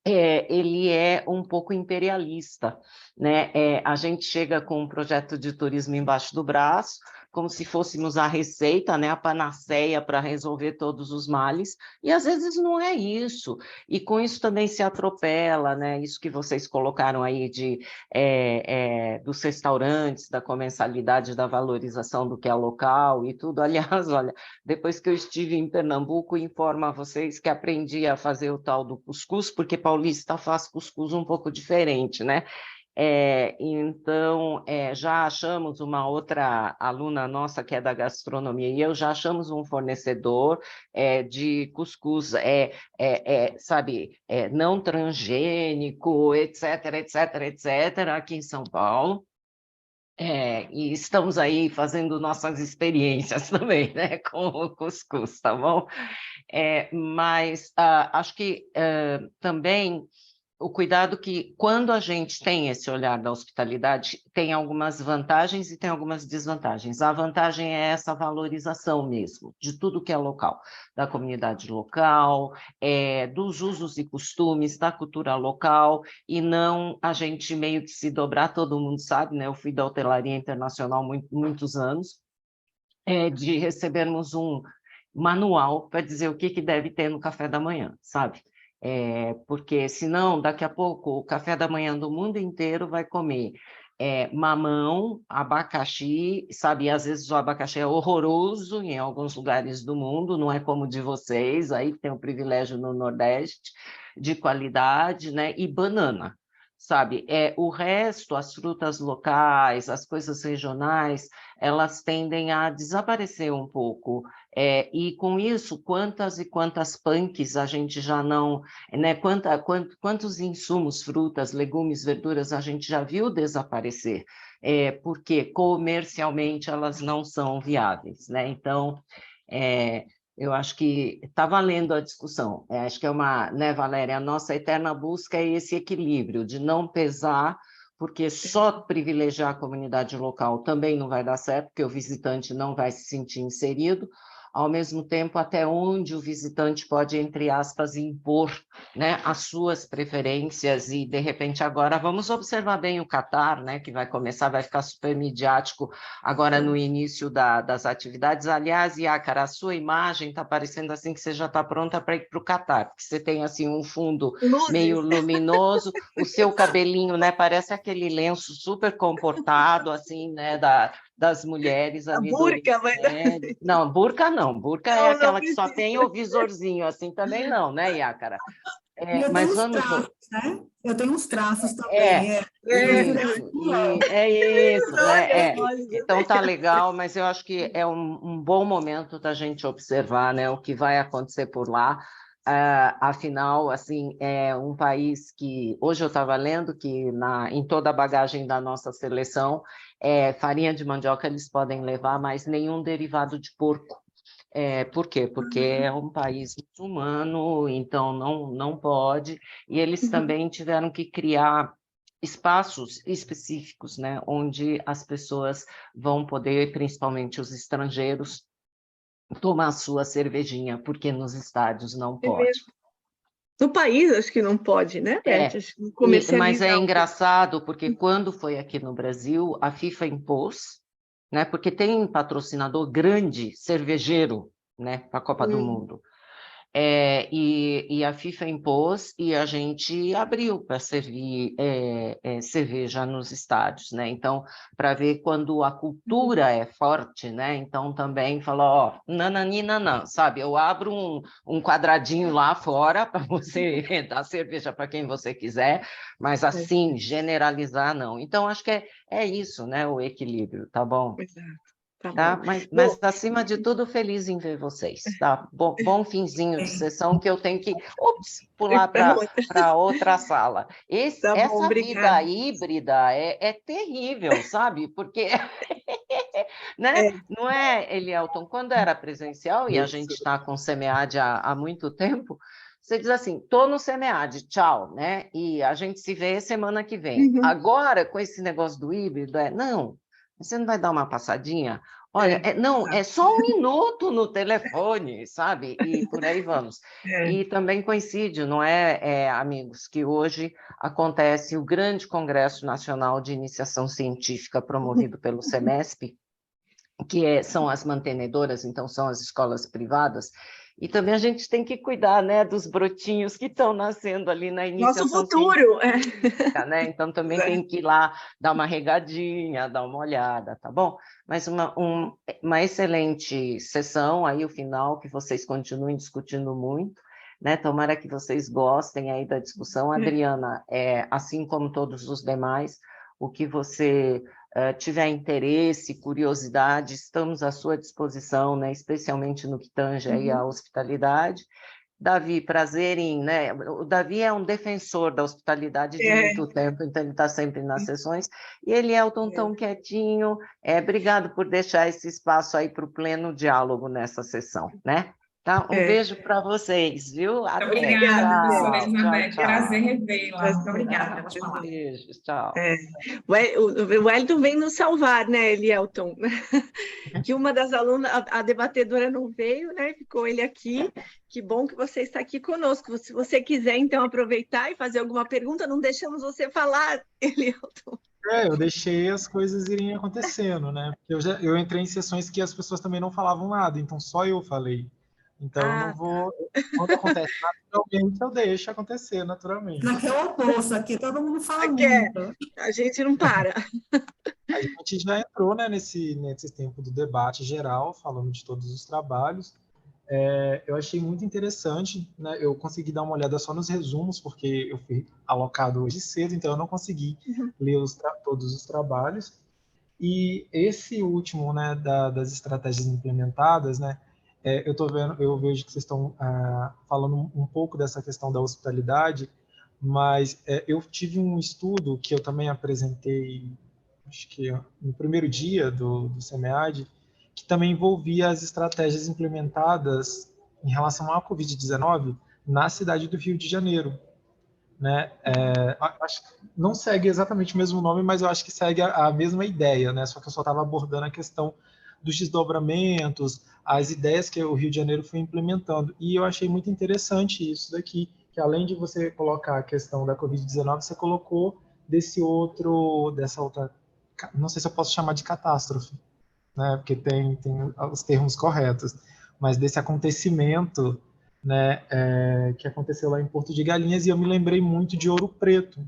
ele é um pouco imperialista, né? A gente chega com um projeto de turismo embaixo do braço, como se fôssemos a receita, né? A panaceia para resolver todos os males, e às vezes não é isso. E com isso também se atropela, né? Isso que vocês colocaram aí dos restaurantes, da comensalidade, da valorização do que é local e tudo. Aliás, olha, depois que eu estive em Pernambuco, informo a vocês que aprendi a fazer o tal do cuscuz, porque paulista faz cuscuz um pouco diferente, né? Então, já achamos uma outra aluna nossa que é da gastronomia, e eu já achamos um fornecedor de cuscuz, sabe, não transgênico, etc., etc., etc., aqui em São Paulo. E estamos aí fazendo nossas experiências também, né, com o cuscuz, tá bom? Mas acho que também o cuidado que, quando a gente tem esse olhar da hospitalidade, tem algumas vantagens e tem algumas desvantagens. A vantagem é essa valorização mesmo, de tudo que é local, da comunidade local, dos usos e costumes, da cultura local, e não a gente meio que se dobrar, todo mundo sabe, né? Eu fui da hotelaria internacional muitos anos, de recebermos um manual para dizer o que deve ter no café da manhã, sabe? Porque senão, daqui a pouco, o café da manhã do mundo inteiro vai comer mamão, abacaxi, sabe? Às vezes o abacaxi é horroroso em alguns lugares do mundo, não é como o de vocês, aí que tem o privilégio no Nordeste, de qualidade, né? E banana, sabe? O resto, as frutas locais, as coisas regionais, elas tendem a desaparecer um pouco. E com isso, quantas e quantas punks a gente já não, né? Quantos insumos, frutas, legumes, verduras a gente já viu desaparecer, porque comercialmente elas não são viáveis, né? Então, eu acho que está valendo a discussão. Acho que né, Valéria, a nossa eterna busca é esse equilíbrio de não pesar, porque só privilegiar a comunidade local também não vai dar certo, porque o visitante não vai se sentir inserido, ao mesmo tempo até onde o visitante pode, entre aspas, impor, né, as suas preferências, e de repente agora vamos observar bem o Catar, né, que vai começar, vai ficar super midiático agora no início das atividades. Aliás, Iácara, a sua imagem está parecendo assim que você já está pronta para ir para o Catar, porque você tem assim um fundo meio luminoso, o seu cabelinho, né, parece aquele lenço super comportado, assim, né, das mulheres ali. A burca, vai dar. Não, burca não. Burca é aquela que só tem o visorzinho, assim também não, né, Iácara? Mas vamos... traços, né? Eu tenho uns traços também. Isso, né? Então tá legal, mas eu acho que é um bom momento da gente observar, né, o que vai acontecer por lá. Afinal, assim, é um país que hoje eu estava lendo que em toda a bagagem da nossa seleção, farinha de mandioca eles podem levar, mas nenhum derivado de porco. Por quê? Porque é um país muçulmano, então não pode, e eles também tiveram que criar espaços específicos, né, onde as pessoas vão poder, principalmente os estrangeiros, tomar sua cervejinha, porque nos estádios não pode. No país, acho que não pode, né, Beth? Mas é engraçado, porque quando foi aqui no Brasil, a FIFA impôs, né, porque tem patrocinador grande, cervejeiro, né, para a Copa do Mundo. E a FIFA impôs e a gente abriu para servir cerveja nos estádios, né? Então, para ver quando a cultura é forte, né? Então, também falou, ó, nananina, sabe? Eu abro um quadradinho lá fora para você dar cerveja para quem você quiser, mas assim, generalizar, não. Então, acho que é isso, né? O equilíbrio, tá bom? Exato. Tá? Mas acima de tudo, feliz em ver vocês, tá? Bom finzinho de sessão que eu tenho que pular para outra sala. Essa vida híbrida é terrível, sabe? Porque, né? Não é, Elielton? Quando era presencial e a gente está com o SEMEAD há muito tempo, você diz assim, tô no SEMEAD, tchau, né? E a gente se vê semana que vem. Agora, com esse negócio do híbrido, não, você não vai dar uma passadinha? Olha, não, é só 1 minuto no telefone, sabe? E por aí vamos. E também coincide, não é, amigos, que hoje acontece o grande Congresso Nacional de Iniciação Científica promovido pelo SEMESP, que são as mantenedoras, então são as escolas privadas, e também a gente tem que cuidar, né, dos brotinhos que estão nascendo ali na iniciação Nosso futuro. científica, né? Então também tem que ir lá dar uma regadinha, dar uma olhada, tá bom? Mas uma excelente sessão aí, o final, que vocês continuem discutindo muito, né? Tomara que vocês gostem aí da discussão. Adriana, assim como todos os demais, o que você tiver interesse, curiosidade, estamos à sua disposição, né? Especialmente no que tange aí à hospitalidade. Davi, prazer em, né? O Davi é um defensor da hospitalidade de muito tempo, então ele está sempre nas sessões, e Elielton tão quietinho. Obrigado por deixar esse espaço aí para o pleno diálogo nessa sessão, né? Tá? Um beijo para vocês, viu? Até. Obrigada, professora Tchau, Elizabeth. tchau. Prazer revê-la. Muito obrigada pelas palavras. Beijos, tchau. O Wellington vem nos salvar, né, Elielton? Que uma das alunas, a debatedora não veio, né? Ficou ele aqui. Que bom que você está aqui conosco. Se você quiser, então, aproveitar e fazer alguma pergunta, não deixamos você falar, Elielton. Eu deixei as coisas irem acontecendo, né? Eu entrei em sessões que as pessoas também não falavam nada, então só eu falei. Então, eu não vou... Quando acontece naturalmente, eu deixo acontecer naturalmente. Aqui é o oposto, aqui todo mundo fala muito. A gente não para. A gente já entrou, né, nesse tempo do debate geral, falando de todos os trabalhos. Eu achei muito interessante, né? Eu consegui dar uma olhada só nos resumos, porque eu fui alocado hoje cedo, então eu não consegui ler todos os trabalhos. E esse último, né, das estratégias implementadas, né, eu vejo que vocês estão falando um pouco dessa questão da hospitalidade, mas eu tive um estudo que eu também apresentei, acho que no primeiro dia do SEMEAD, que também envolvia as estratégias implementadas em relação à Covid-19 na cidade do Rio de Janeiro, né? Acho que não segue exatamente o mesmo nome, mas eu acho que segue a mesma ideia, né? Só que eu só estava abordando a questão dos desdobramentos, as ideias que o Rio de Janeiro foi implementando. E eu achei muito interessante isso daqui, que além de você colocar a questão da Covid-19, você colocou dessa outra, não sei se eu posso chamar de catástrofe, né? Porque tem os termos corretos, mas desse acontecimento, né, que aconteceu lá em Porto de Galinhas, e eu me lembrei muito de Ouro Preto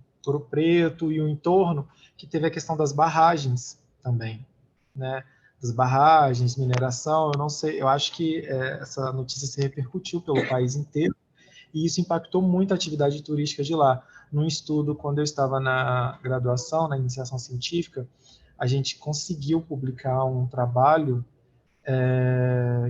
e o entorno, que teve a questão das barragens também, né? Das barragens, mineração, eu não sei, eu acho que essa notícia se repercutiu pelo país inteiro, e isso impactou muito a atividade turística de lá. Num estudo, quando eu estava na graduação, na iniciação científica, a gente conseguiu publicar um trabalho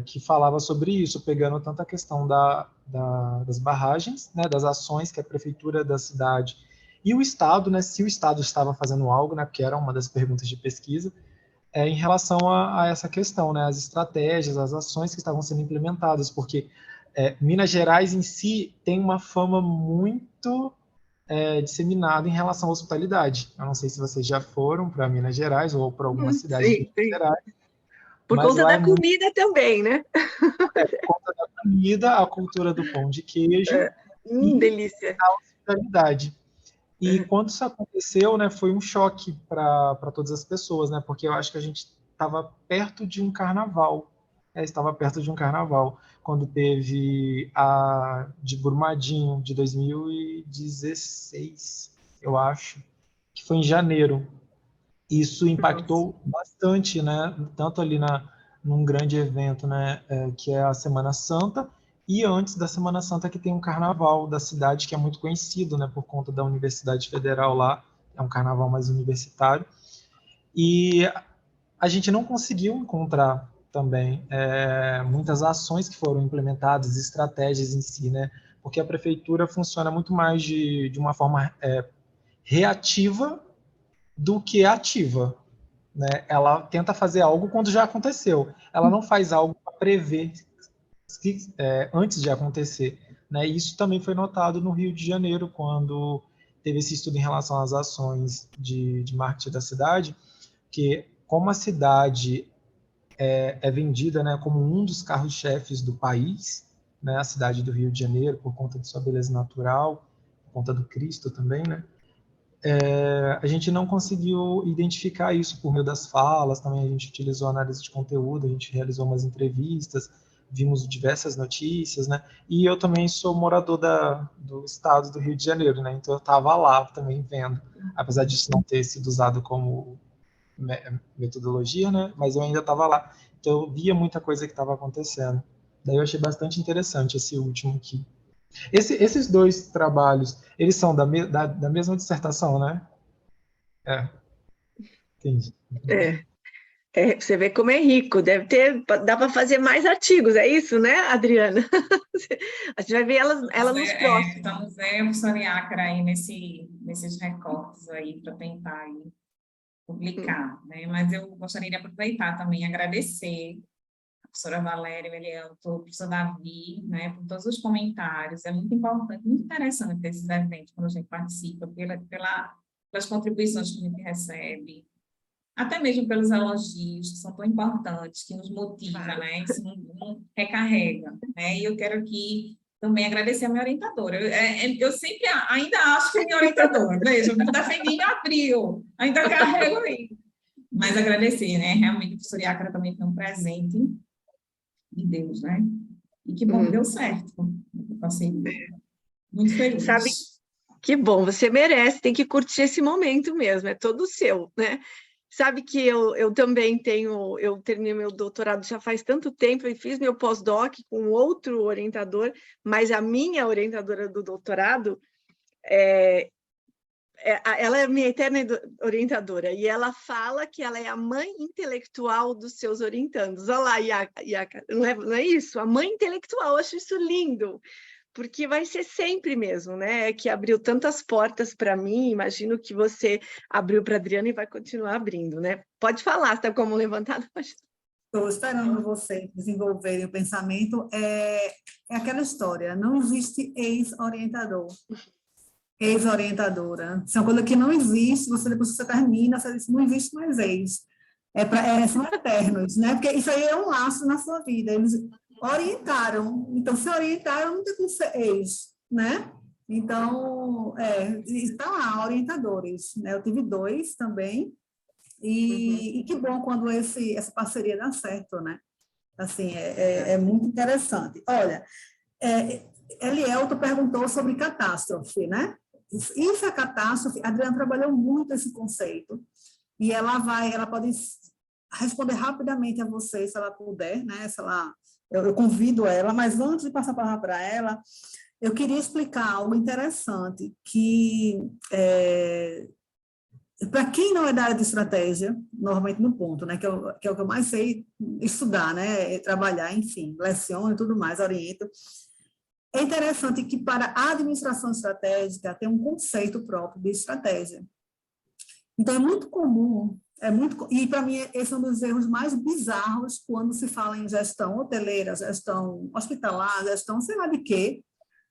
que falava sobre isso, pegando tanto a questão das barragens, né, das ações que a prefeitura da cidade e o Estado, né, se o Estado estava fazendo algo, né, porque era uma das perguntas de pesquisa, em relação a essa questão, né, as estratégias, as ações que estavam sendo implementadas, porque Minas Gerais em si tem uma fama muito disseminada em relação à hospitalidade. Eu não sei se vocês já foram para Minas Gerais ou para alguma cidade de Minas Gerais. Por conta da comida também, né? Por conta da comida, a cultura do pão de queijo e delícia. A hospitalidade. E quando isso aconteceu, né, foi um choque para todas as pessoas, né, porque eu acho que a gente estava perto de um carnaval. Estava perto de um carnaval, quando teve a de Brumadinho, de 2016, eu acho, que foi em janeiro. Isso impactou bastante, né, tanto ali num grande evento, né, que é a Semana Santa, e antes da Semana Santa que tem um carnaval da cidade que é muito conhecido, né, por conta da Universidade Federal lá, é um carnaval mais universitário, e a gente não conseguiu encontrar também muitas ações que foram implementadas, estratégias em si, né, porque a prefeitura funciona muito mais de uma forma reativa do que ativa, né? Ela tenta fazer algo quando já aconteceu, ela não faz algo para prever antes de acontecer, né? Isso também foi notado no Rio de Janeiro, quando teve esse estudo em relação às ações de marketing da cidade, que como a cidade é vendida, né, como um dos carros-chefes do país, né, a cidade do Rio de Janeiro, por conta de sua beleza natural, por conta do Cristo também, né? A gente não conseguiu identificar isso por meio das falas, também a gente utilizou análise de conteúdo, a gente realizou umas entrevistas, vimos diversas notícias, né? E eu também sou morador do estado do Rio de Janeiro, né? Então eu estava lá também vendo, apesar disso não ter sido usado como metodologia, né? Mas eu ainda estava lá, então eu via muita coisa que estava acontecendo. Daí eu achei bastante interessante esse último aqui. Esses dois trabalhos, eles são da mesma dissertação, né? Entendi. Você vê como é rico, dá para fazer mais artigos, é isso, né, Adriana? A gente vai ver ela nos próximos. Estamos vendo a professora Iácara aí nesses recortes aí para tentar aí publicar, né? Mas eu gostaria de aproveitar também e agradecer a professora Valéria, o Elielto, o professor Davi, né, por todos os comentários. É muito importante, muito interessante esses eventos quando a gente participa, pelas contribuições que a gente recebe, até mesmo pelos elogios, que são tão importantes, que nos motivam, né? Isso não recarrega, né? E eu quero aqui também agradecer a minha orientadora. Eu sempre ainda acho que é minha orientadora, veja, eu defendi em abril, ainda carrego aí. Mas agradecer, né? Realmente, a professora Iácara também foi um presente de Deus, né? E que bom que deu certo. Eu passei muito feliz. Sabe, que bom, você merece, tem que curtir esse momento mesmo, é todo seu, né? Sabe que eu também eu terminei meu doutorado já faz tanto tempo e fiz meu pós-doc com outro orientador, mas a minha orientadora do doutorado, ela é minha eterna orientadora, e ela fala que ela é a mãe intelectual dos seus orientandos. Olha lá, Iácara, não é isso? A mãe intelectual, eu acho isso lindo. Porque vai ser sempre mesmo, né? Que abriu tantas portas para mim, imagino que você abriu para a Adriana e vai continuar abrindo, né? Pode falar, está como levantado? Estou esperando vocês desenvolverem o pensamento. É aquela história, não existe ex-orientador, ex-orientadora. Isso é uma coisa que não existe, depois que você termina, você diz, não existe mais ex. São eternos, né? Porque isso aí é um laço na sua vida. Eles orientaram, então se orientaram, não tem como ser ex, né? Então, está lá, orientadores, né? Eu tive 2 também, e que bom quando essa parceria dá certo, né? Assim, é muito interessante. Olha, Elielto perguntou sobre catástrofe, né? Isso é catástrofe, a Adriana trabalhou muito esse conceito, e ela pode responder rapidamente a você, se ela puder, né? Eu convido ela, mas antes de passar a palavra para ela, eu queria explicar algo interessante, que para quem não é da área de estratégia, normalmente no ponto, né, que é o que eu mais sei estudar, né, trabalhar, enfim, leciono e tudo mais, oriento, é interessante que para a administração estratégica tem um conceito próprio de estratégia. Então, é muito comum, e para mim esse é um dos erros mais bizarros quando se fala em gestão hoteleira, gestão hospitalar, gestão sei lá de quê,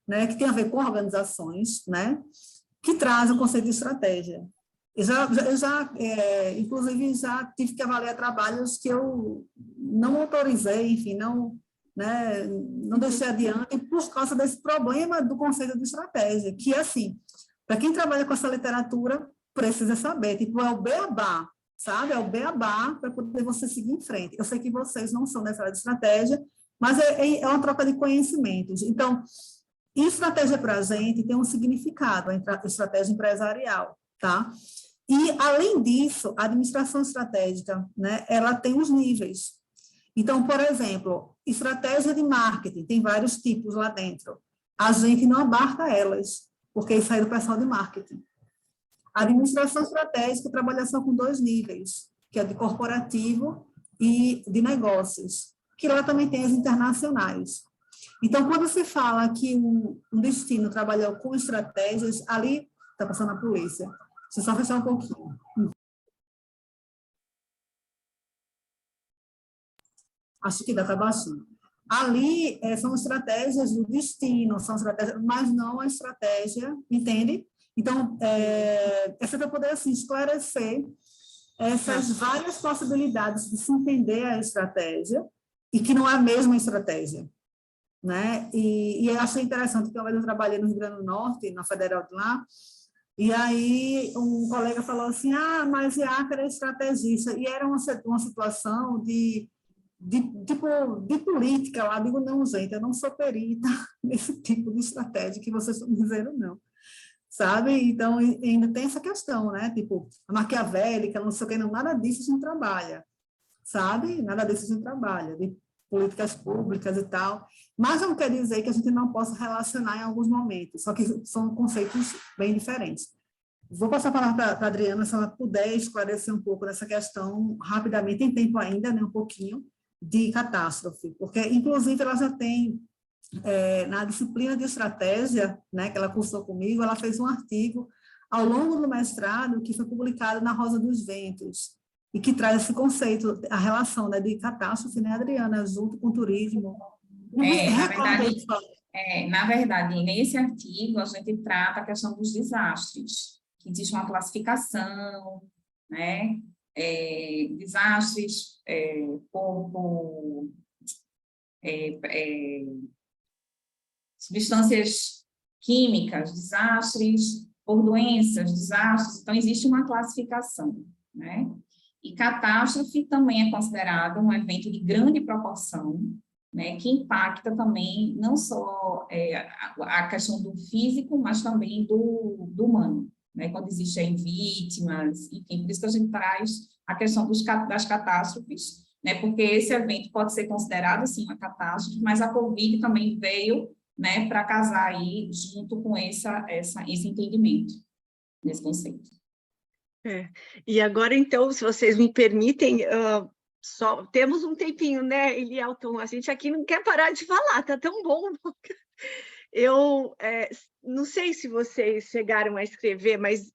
né, que tem a ver com organizações, né, que traz o conceito de estratégia. Inclusive, já tive que avaliar trabalhos que eu não autorizei, enfim, não deixei adiante por causa desse problema do conceito de estratégia, que é assim, para quem trabalha com essa literatura, precisa saber, tipo, é o beabá, sabe? É o beabá para poder você seguir em frente. Eu sei que vocês não são dessa área de estratégia, mas é uma troca de conhecimentos. Então, estratégia para a gente tem um significado, a estratégia empresarial, tá? E, além disso, a administração estratégica, né, ela tem os níveis. Então, por exemplo, estratégia de marketing, tem vários tipos lá dentro. A gente não abarca elas, porque isso aí é do pessoal de marketing. A administração estratégica trabalha só com 2 níveis, que é de corporativo e de negócios, que lá também tem as internacionais. Então, quando se fala que um destino trabalhou com estratégias, ali está passando a polícia. Deixa eu só fechar um pouquinho. Acho que dá para baixinho. Ali são estratégias do destino, são estratégias, mas não a estratégia, entende? Então, é só para poder assim, esclarecer essas várias possibilidades de se entender a estratégia e que não é a mesma estratégia, né? E eu achei interessante que uma vez eu trabalhei no Rio Grande do Norte, na Federal de lá, e aí um colega falou assim, mas Iácara é estrategista, e era uma situação tipo, de política lá. Digo, não, gente, eu não sou perita nesse tipo de estratégia que vocês estão dizendo, não. Sabe? Então, ainda tem essa questão, né? Tipo, a maquiavélica, não sei o que, não, nada disso a gente trabalha, sabe? Nada disso a gente trabalha, de políticas públicas e tal. Mas não quer dizer que a gente não possa relacionar em alguns momentos, só que são conceitos bem diferentes. Vou passar a palavra para a Adriana, se ela puder esclarecer um pouco dessa questão rapidamente, tem tempo ainda, né, um pouquinho, de catástrofe, porque, inclusive, ela já tem, na disciplina de estratégia, né, que ela cursou comigo, ela fez um artigo ao longo do mestrado que foi publicado na Rosa dos Ventos, e que traz esse conceito, a relação, né, de catástrofe, né, Adriana, junto com o turismo. Na verdade, nesse artigo, a gente trata a questão dos desastres, que existe uma classificação, né? Desastres por substâncias químicas, desastres por doenças, desastres. Então, existe uma classificação, né? E catástrofe também é considerado um evento de grande proporção, né, que impacta também não só a questão do físico, mas também do humano, né, quando existem vítimas, enfim, por isso que a gente traz a questão das catástrofes, né, porque esse evento pode ser considerado, sim, uma catástrofe, mas a Covid também veio, né, para casar aí junto com esse entendimento, nesse conceito. E agora, então, se vocês me permitem, só temos um tempinho, né, Elielton? A gente aqui não quer parar de falar, tá tão bom. Eu não sei se vocês chegaram a escrever, mas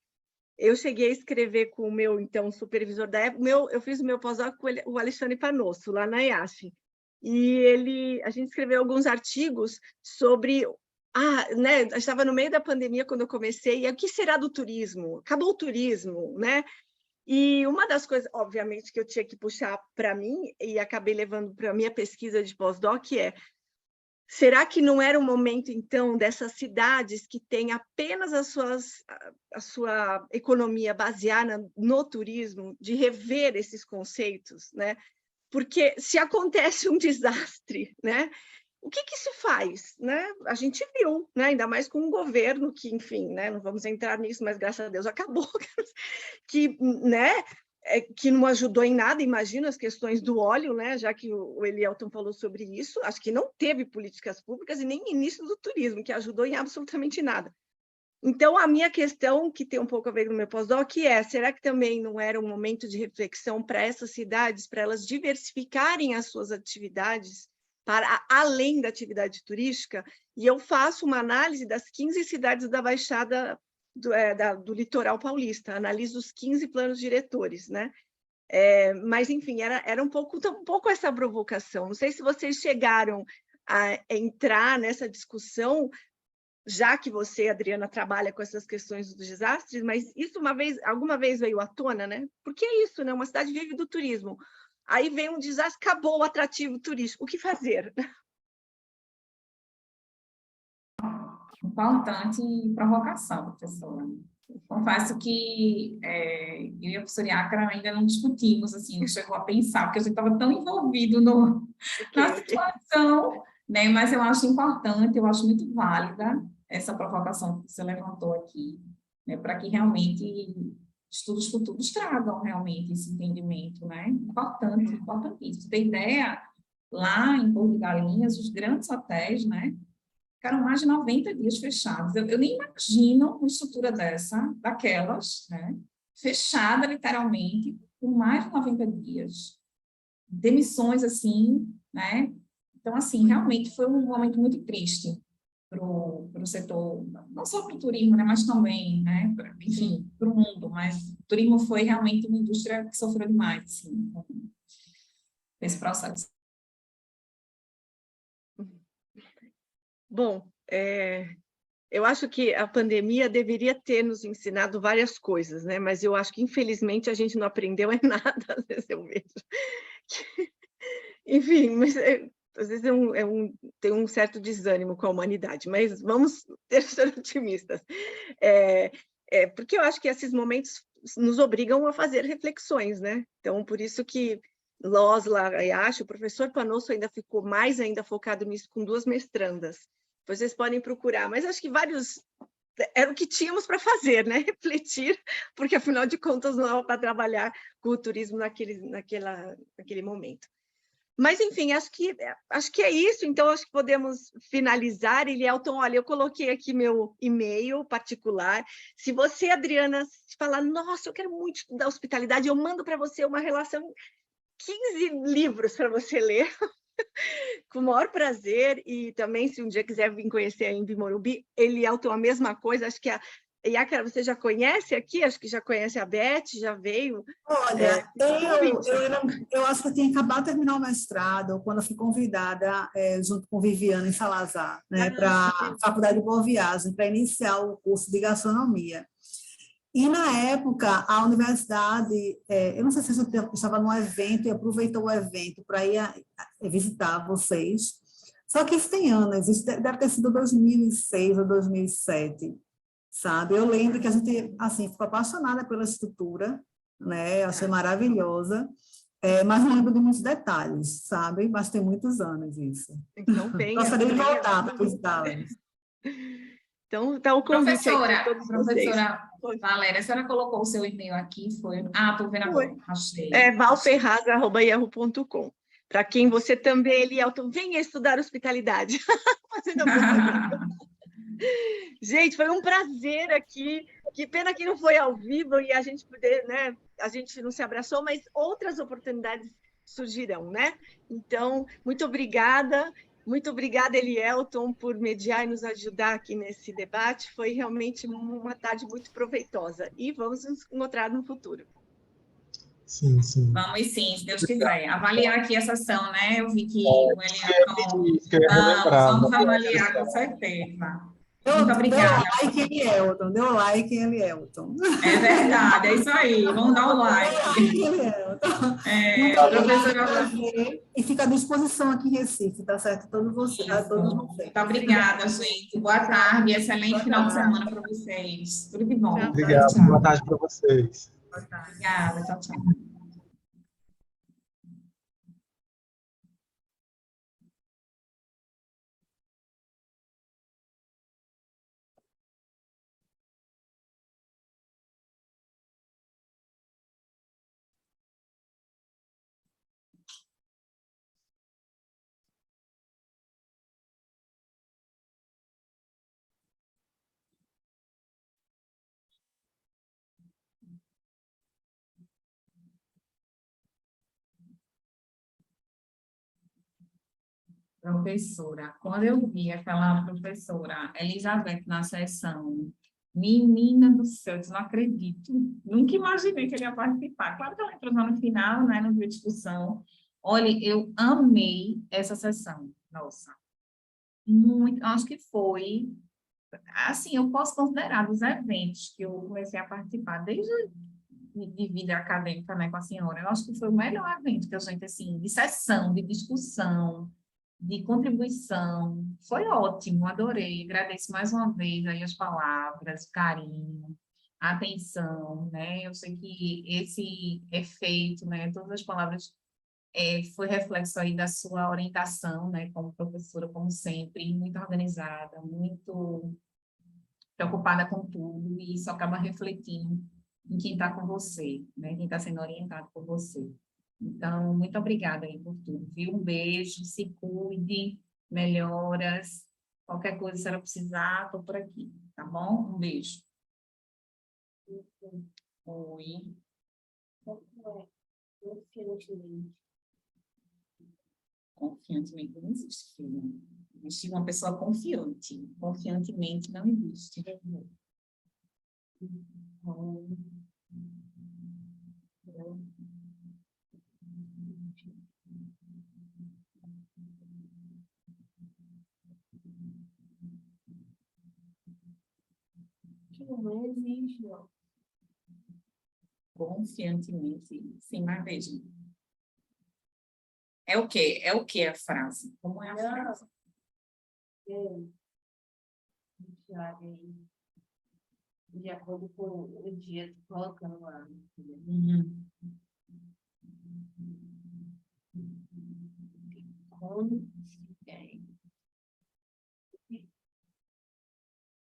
eu cheguei a escrever com o meu, então, supervisor da época. Eu fiz o meu pós-doc com o Alexandre Panosso, lá na IASF. E a gente escreveu alguns artigos sobre... né, eu estava no meio da pandemia quando eu comecei, e o que será do turismo? Acabou o turismo, né? E uma das coisas, obviamente, que eu tinha que puxar para mim, e acabei levando para a minha pesquisa de pós-doc, será que não era o momento, então, dessas cidades que têm apenas a sua economia baseada no turismo, de rever esses conceitos, né? Porque se acontece um desastre, né? O que isso faz, né? A gente viu, né? Ainda mais com um governo que, enfim, né? Não vamos entrar nisso, mas graças a Deus acabou, que, né? Que não ajudou em nada. Imagina as questões do óleo, né? Já que o Elielton falou sobre isso, acho que não teve políticas públicas e nem início do turismo, que ajudou em absolutamente nada. Então, a minha questão, que tem um pouco a ver com o meu pós-doc, será que também não era um momento de reflexão para essas cidades, para elas diversificarem as suas atividades para além da atividade turística? E eu faço uma análise das 15 cidades da Baixada do litoral paulista, analiso os 15 planos diretores, né? Mas, enfim, era um pouco essa provocação. Não sei se vocês chegaram a entrar nessa discussão, já que você, Adriana, trabalha com essas questões dos desastres, mas isso alguma vez veio à tona, né? Porque é isso, né? Uma cidade vive do turismo. Aí vem um desastre, acabou o atrativo turístico. O que fazer? Importante provocação, professora. Confesso que eu e a professora Iácara ainda não discutimos, assim, não chegou a pensar, porque a gente estava tão envolvido na situação, né? Mas eu acho importante, eu acho muito válida essa provocação que você levantou aqui, né? Para que realmente estudos futuros tragam realmente esse entendimento, né? Importante, importantíssimo. Você tem ideia, lá em Porto de Galinhas, os grandes hotéis, né? Ficaram mais de 90 dias fechados. Eu nem imagino uma estrutura daquelas, né? Fechada, literalmente, por mais de 90 dias. Demissões, assim, né? Então, assim, realmente foi um momento muito triste para o setor, não só para o turismo, né? Mas também, né? Enfim, para o mundo. Mas o turismo foi realmente uma indústria que sofreu demais, assim, com esse processo. Bom, Eu acho que a pandemia deveria ter nos ensinado várias coisas, né? Mas eu acho que, infelizmente, a gente não aprendeu nada, às vezes eu vejo. Enfim, mas às vezes tem um certo desânimo com a humanidade, mas vamos ser otimistas. Porque eu acho que esses momentos nos obrigam a fazer reflexões, né? Então, por isso que nós lá, acho, o professor Panosso ainda ficou mais ainda focado nisso, com 2 mestrandas. Vocês podem procurar, mas acho que era o que tínhamos para fazer, né? Refletir, porque afinal de contas não era para trabalhar com o turismo naquele momento. Mas, enfim, acho que é isso. Então, acho que podemos finalizar. Elielton, olha, eu coloquei aqui meu e-mail particular. Se você, Adriana, falar, nossa, eu quero muito estudar hospitalidade, eu mando para você uma relação, 15 livros para você ler, com o maior prazer. E também, se um dia quiser vir conhecer a Embi Morumbi, Elielton, a mesma coisa. Acho que a Iácara, você já conhece aqui? Acho que já conhece a Beth, já veio. Olha, eu acho que eu tinha acabado de terminar o mestrado quando eu fui convidada, junto com Viviane Salazar, né, para a Faculdade de Boa Viagem, para iniciar o curso de gastronomia. E, na época, a universidade, eu não sei se eu estava num evento e aproveitou o evento para ir visitar vocês, só que isso tem anos, isso deve ter sido 2006 ou 2007, sabe? Eu lembro que a gente, assim, ficou apaixonada pela estrutura, né? Achei maravilhosa, mas não lembro de muitos detalhes, sabe? Mas tem muitos anos isso. Então, gostaria de voltar para visitá-las. Então, está o convite aí para todos vocês. Professora Valéria, a senhora colocou o seu e-mail aqui, foi? Ah, estou vendo agora, achei. valferraz@yahoo.com. Para quem você também, Elielton, venha estudar hospitalidade. Fazendo a propaganda. Gente, foi um prazer aqui. Que pena que não foi ao vivo e a gente poder, né? A gente não se abraçou, mas outras oportunidades surgirão, né? Então, muito obrigada. Muito obrigada, Elielton, por mediar e nos ajudar aqui nesse debate. Foi realmente uma tarde muito proveitosa. E vamos nos encontrar no futuro. Sim, sim. Vamos sim, se Deus quiser. Avaliar aqui a sessão, né? Eu vi que o Elielton... Vamos avaliar, com certeza. Muito obrigada. Deu like em Elielton. É verdade, é isso aí. Vamos dar um like. Professora... E fica à disposição aqui em Recife, tá certo? Todos vocês. Muito obrigada, gente. Boa tarde, excelente final de semana para vocês. Tudo de bom. Obrigado, boa tarde para vocês. Obrigada, tchau, tchau. Professora, quando eu vi aquela professora Elizabeth na sessão, menina do céu, eu não acredito, nunca imaginei que ele ia participar. Claro que ela entrou no final, né, no dia de discussão. Olha, eu amei essa sessão, nossa, muito, acho que foi, assim, eu posso considerar dos eventos que eu comecei a participar, desde de vida acadêmica, né, com a senhora, eu acho que foi o melhor evento que a gente, assim, de sessão, de discussão, de contribuição, foi ótimo, adorei, agradeço mais uma vez aí as palavras, o carinho, a atenção, né, eu sei que esse efeito, né, todas as palavras foi reflexo aí da sua orientação, né, como professora, como sempre, muito organizada, muito preocupada com tudo, e isso acaba refletindo em quem está com você, né, quem está sendo orientado por você. Então, muito obrigada aí por tudo, viu? Um beijo, se cuide, melhoras, qualquer coisa se ela precisar, estou por aqui, tá bom? Um beijo. Oi. Confiantemente não existe, filho. Existe uma pessoa confiante. Confiantemente não existe. não existe. Confiantemente. Sim, mas veja. É o quê? É o que a frase? Como é a frase? De acordo com o dia que coloca no ar.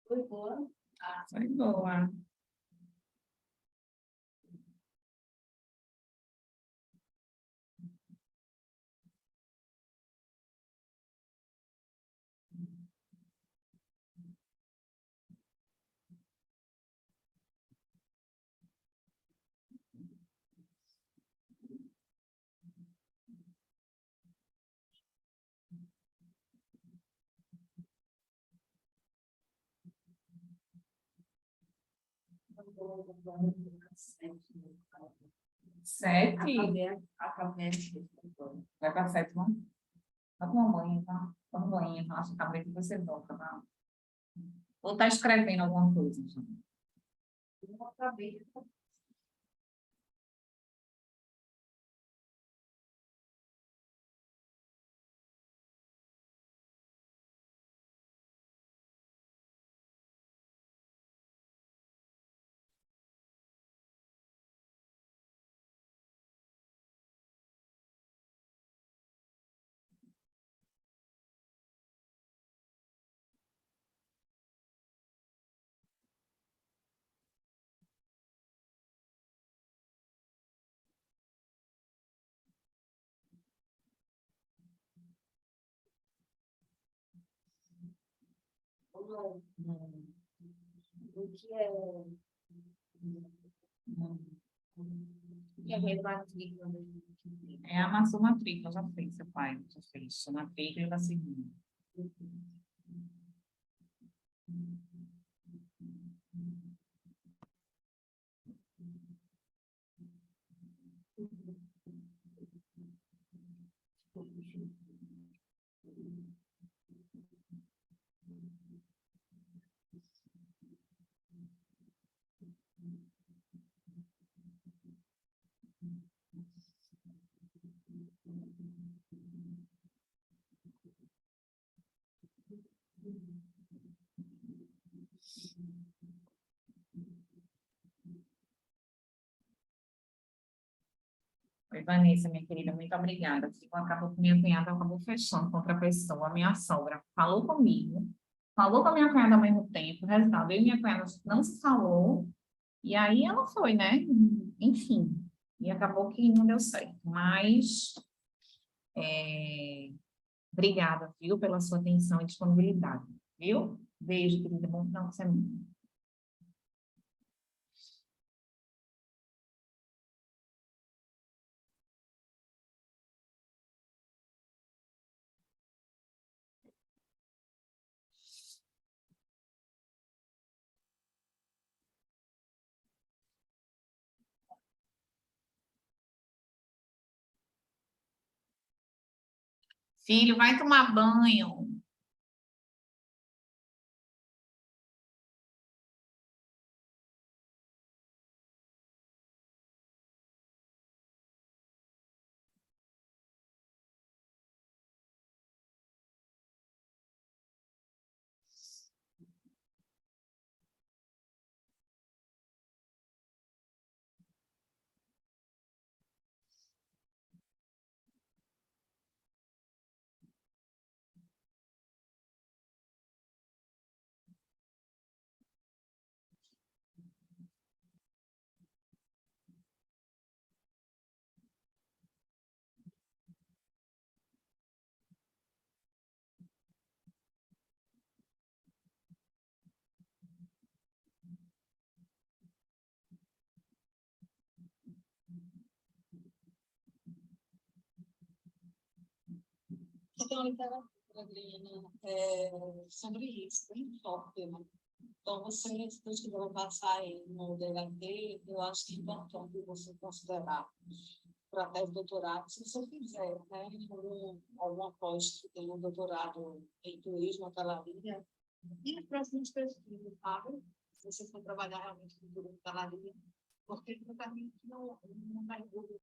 Foi boa. Foi boa. Sete? Vai para a sétima? Vai tomar um banho, tá? Toma um banho, relaxa a cabeça e você volta, tá? Ou tá escrevendo alguma coisa, gente? O que é matrícula? É a sua matrícula, já fez, seu pai, já fez. Sua matrícula da segunda. Oi, Vanessa, minha querida, muito obrigada. Acabou com minha cunhada, acabou fechando com outra pessoa, a minha sogra falou comigo, falou com a minha cunhada ao mesmo tempo, resultado, eu e minha cunhada não se falou, e aí ela foi, né? Enfim, e acabou que não deu certo, mas obrigada, viu, pela sua atenção e disponibilidade, viu? Beijo, querida, bom final de semana. Filho, vai tomar banho. Então, a literatura, Adriana, sobre isso, bem forte, né? Então, vocês que vão passar aí no DHT, eu acho que é importante você considerar para a tese de doutorado, se você fizer, né, alguma pós que tenha um doutorado em turismo, hotelaria, e as próximas pesquisas, sabe? se você for trabalhar realmente com o direito da larinha, porque no caminho que não vai